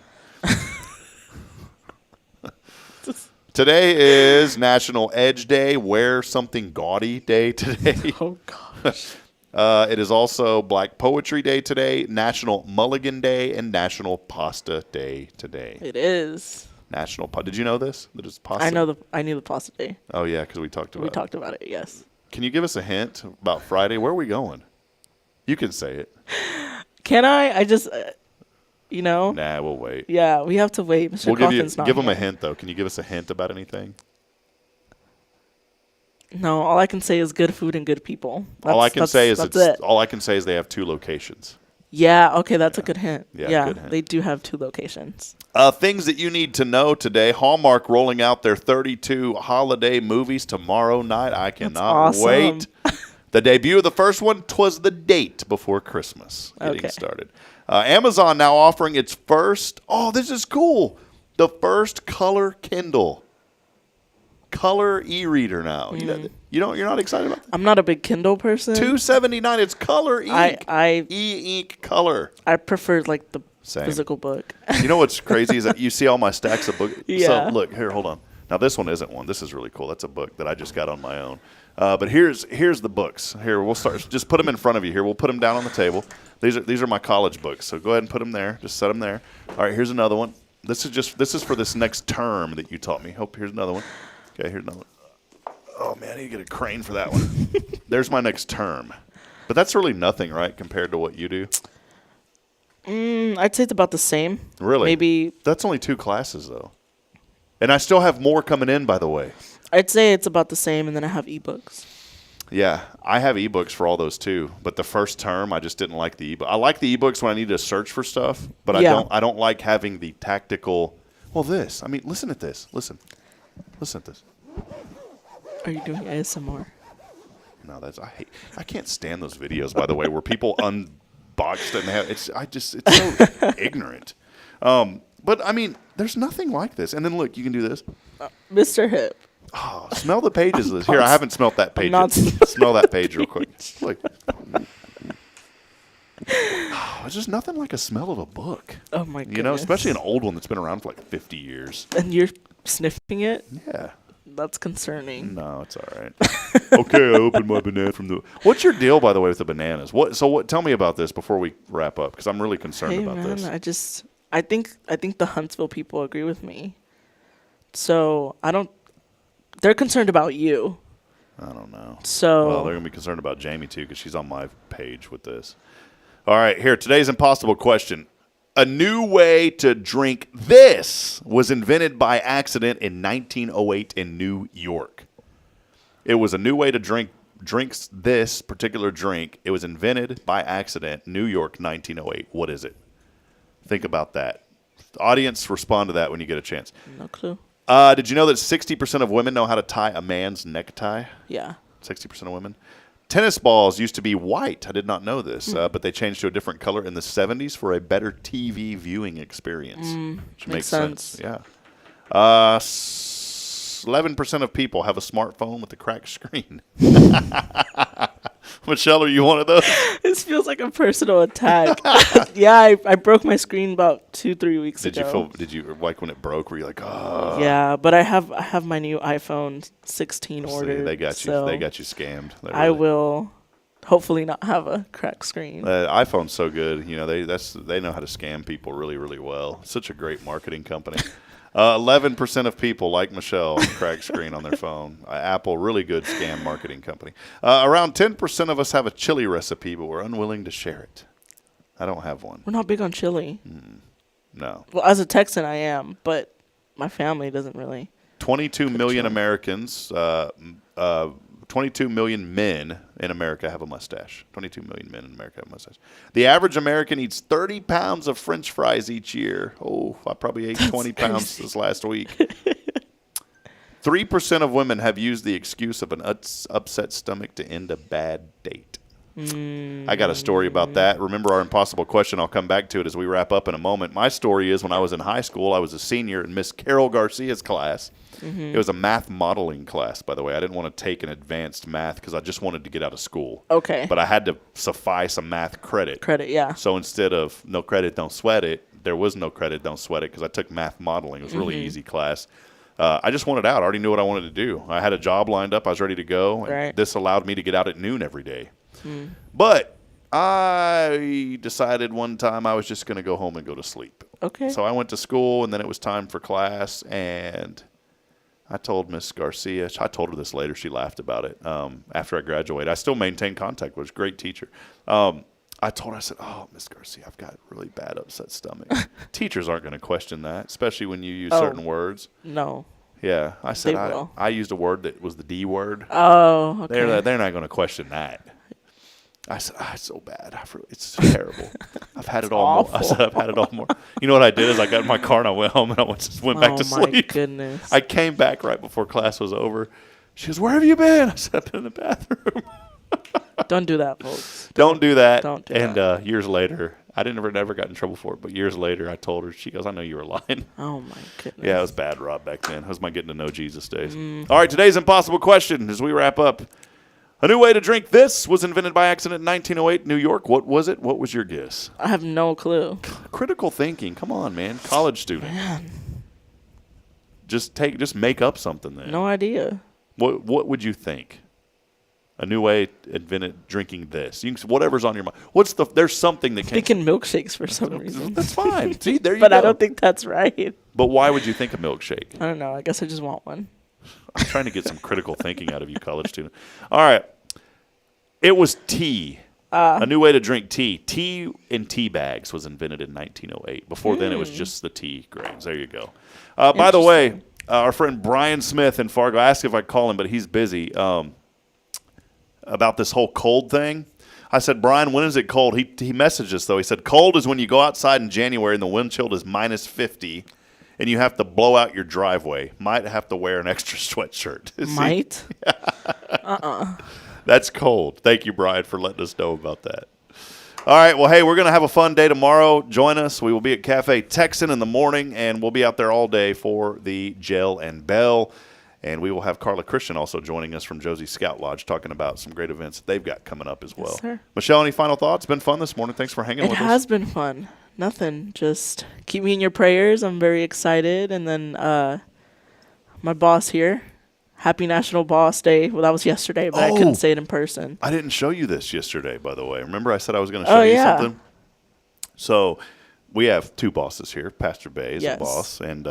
Today is National Edge Day. Wear something gaudy day today. Oh, gosh. It is also Black Poetry Day today, National Mulligan Day, and National Pasta Day today. It is. Did you know this? That it's pasta? I knew the pasta day. Oh, yeah, because we talked about it. We talked about it, yes. Can you give us a hint about Friday? Where are we going? You can say it. Can I? I just, Nah, we'll wait. Yeah, we have to wait. Mr. Coffin's not give them here. a hint, though. Can you give us a hint about anything? No, all I can say is good food and good people. All I can say is they have 2 locations. Yeah, okay, that's a good hint. Yeah, good hint. They do have 2 locations. Things that you need to know today. Hallmark rolling out their 32 holiday movies tomorrow night. I cannot wait. The debut of the first one was the date before Christmas getting started. Amazon now offering its first, this is cool, the first color Kindle. Color e-reader now. You're not excited about that? I'm not a big Kindle person. $2.79. It's color ink. E-ink color. I prefer like the physical book. You know what's crazy is that you see all my stacks of books. Yeah. So look here, hold on. Now this one isn't one. This is really cool. That's a book that I just got on my own. But here's the books. Here we'll start. Just put them in front of you. Here we'll put them down on the table. These are my college books. So go ahead and put them there. Just set them there. All right. Here's another one. This is for this next term that you taught me. Here's another one. Okay, here's another one. Oh, man, I need to get a crane for that one. There's my next term. But that's really nothing, right, compared to what you do? I'd say it's about the same. Really? Maybe. That's only 2 classes, though. And I still have more coming in, by the way. I'd say it's about the same, and then I have ebooks. Yeah, I have ebooks for all those, too. But the first term, I just didn't like the ebook. I like the ebooks when I need to search for stuff, but I don't like having the tactical. Well, this. I mean, listen at this. Listen at this. Are you doing ASMR? No, I can't stand those videos, by the way, where people unbox and it's so ignorant. But I mean, there's nothing like this. And then look, you can do this. Mr. Hip. Oh, smell the pages of this. Here, I haven't smelt that page. Smell that page real quick. Look. It's just nothing like a smell of a book. Oh my goodness. Especially an old one that's been around for like 50 years. And you're sniffing it? Yeah. That's concerning. No, it's all right. Okay, I opened my banana from the. What's your deal, by the way, with the bananas? What? Tell me about this before we wrap up, because I'm really concerned about this. I think the Huntsville people agree with me. So they're concerned about you. I don't know. So well, they're gonna be concerned about Jamie too, because she's on my page with this. All right, here today's impossible question. A new way to drink this was invented by accident in 1908 in New York. It was a new way to drinks this particular drink. It was invented by accident, New York, 1908. What is it? Think about that. The audience, respond to that when you get a chance. No clue. Did you know that 60% of women know how to tie a man's necktie? Yeah. 60% of women. Tennis balls used to be white. I did not know this, but they changed to a different color in the 70s for a better TV viewing experience. Which makes sense. Yeah. 11% of people have a smartphone with a cracked screen. Michelle, are you one of those? This feels like a personal attack. Yeah, I broke my screen about 2-3 weeks ago. Did you like when it broke? Were you like, oh? Yeah, but I have my new iPhone 16 ordered. They got you. So they got you scammed. I will hopefully not have a cracked screen. iPhone's so good. You know, they know how to scam people really, really well. Such a great marketing company. 11% of people, like Michelle, cracked screen on their phone. Apple, really good scam marketing company. Around 10% of us have a chili recipe, but we're unwilling to share it. I don't have one. We're not big on chili. No. Well, as a Texan, I am, but my family doesn't really. 22 million Americans, 22 million men in America have a mustache. 22 million men in America have a mustache. The average American eats 30 pounds of French fries each year. Oh, I probably ate 20 pounds this last week. 3% of women have used the excuse of an upset stomach to end a bad date. I got a story about that. Remember our impossible question. I'll come back to it as we wrap up in a moment. My story is when I was in high school, I was a senior in Miss Carol Garcia's class. It was a math modeling class, by the way. I didn't want to take an advanced math because I just wanted to get out of school. Okay. But I had to suffice a math credit. Credit, yeah. So instead of no credit, don't sweat it, there was no credit, don't sweat it, because I took math modeling. It was a really easy class. I just wanted out. I already knew what I wanted to do. I had a job lined up. I was ready to go. And this allowed me to get out at noon every day. But I decided one time I was just going to go home and go to sleep. Okay. So I went to school, and then it was time for class, and I told Miss Garcia, I told her this later, she laughed about it after I graduated. I still maintain contact with her, great teacher. I told her, I said, oh, Miss Garcia, I've got really bad upset stomach. Teachers aren't going to question that, especially when you use certain words. No. Yeah. I said, I used a word that was the D word. Oh, okay. They're not going to question that. I said, it's so bad. It's terrible. I've had it all more. I said, I've had it all more. You know what I did is I got in my car and I went home and I went back to sleep. Oh, my goodness. I came back right before class was over. She goes, where have you been? I said, I've been in the bathroom. Don't do that, folks. Don't do that. Don't do that. And years later, I never got in trouble for it, but years later I told her, she goes, I know you were lying. Oh, my goodness. Yeah, it was bad, Rob, back then. It was my getting to know Jesus days. All right, today's impossible question as we wrap up. A new way to drink this was invented by accident in 1908 New York. What was it? What was your guess? I have no clue. Critical thinking. Come on, man. College student. Man. Just make up something then. No idea. What would you think? A new way invented drinking this. Whatever's on your mind. There's something that thinking milkshakes for some reason. That's fine. See, there you go. But I don't think that's right. But why would you think a milkshake? I don't know. I guess I just want one. I'm trying to get some critical thinking out of you, college student. All right. It was tea. A new way to drink tea. Tea in tea bags was invented in 1908. Before then, it was just the tea grains. There you go. By the way, our friend Brian Smith in Fargo, I asked if I'd call him, but he's busy, about this whole cold thing. I said, Brian, when is it cold? He messaged us, though. He said, cold is when you go outside in January and the wind chill is minus 50. And you have to blow out your driveway. Might have to wear an extra sweatshirt. Might? That's cold. Thank you, Brian, for letting us know about that. All right. Well, hey, we're going to have a fun day tomorrow. Join us. We will be at Cafe Texan in the morning, and we'll be out there all day for the Gel and Bell. And we will have Carla Christian also joining us from Josie Scout Lodge talking about some great events that they've got coming up as well. Yes, sir. Michelle, any final thoughts? It's been fun this morning. Thanks for hanging with us. It has been fun. Nothing. Just keep me in your prayers. I'm very excited. And then my boss here, Happy National Boss Day. Well, that was yesterday, but I couldn't say it in person. I didn't show you this yesterday, by the way. Remember I said I was going to show you something? So we have 2 bosses here. Pastor Bay is a boss, and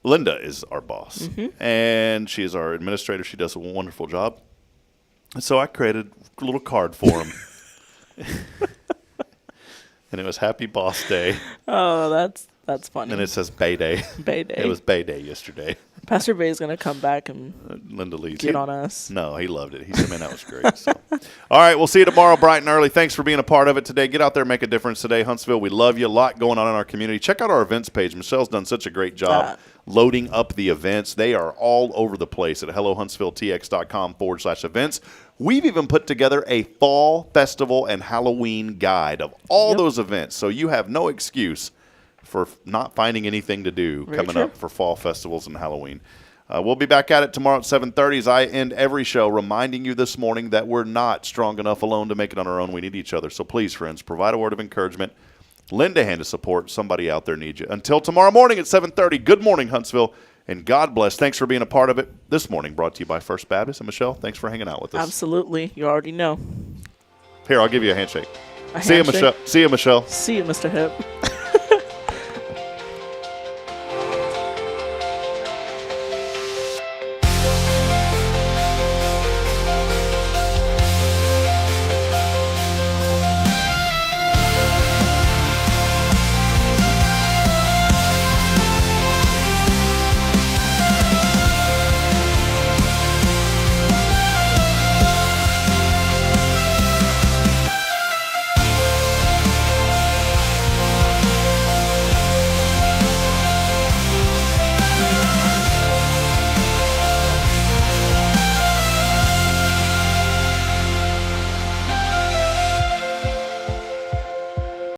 Linda is our boss. And she is our administrator. She does a wonderful job. And so I created a little card for him. And it was Happy Boss Day. Oh, that's funny. And it says Bay Day. Bay Day. It was Bay Day yesterday. Pastor Bay is going to come back and Linda leaves. get on us. No, he loved it. He said, man, that was great. So. All right, we'll see you tomorrow bright and early. Thanks for being a part of it today. Get out there and make a difference today. Huntsville, we love you. A lot going on in our community. Check out our events page. Michelle's done such a great job loading up the events. They are all over the place at hellohuntsvilletx.com/events. We've even put together a fall festival and Halloween guide of all those events. So you have no excuse for not finding anything to do coming up for fall festivals and Halloween. We'll be back at it tomorrow at 7:30 as I end every show reminding you this morning that we're not strong enough alone to make it on our own. We need each other. So please, friends, provide a word of encouragement. Lend a hand of support. Somebody out there needs you. Until tomorrow morning at 7:30, good morning, Huntsville, and God bless. Thanks for being a part of it this morning. Brought to you by First Baptist. And Michelle, thanks for hanging out with us. Absolutely. You already know. Here, I'll give you a handshake. See you, Michelle. See you, Michelle. See you, Mr. Hip.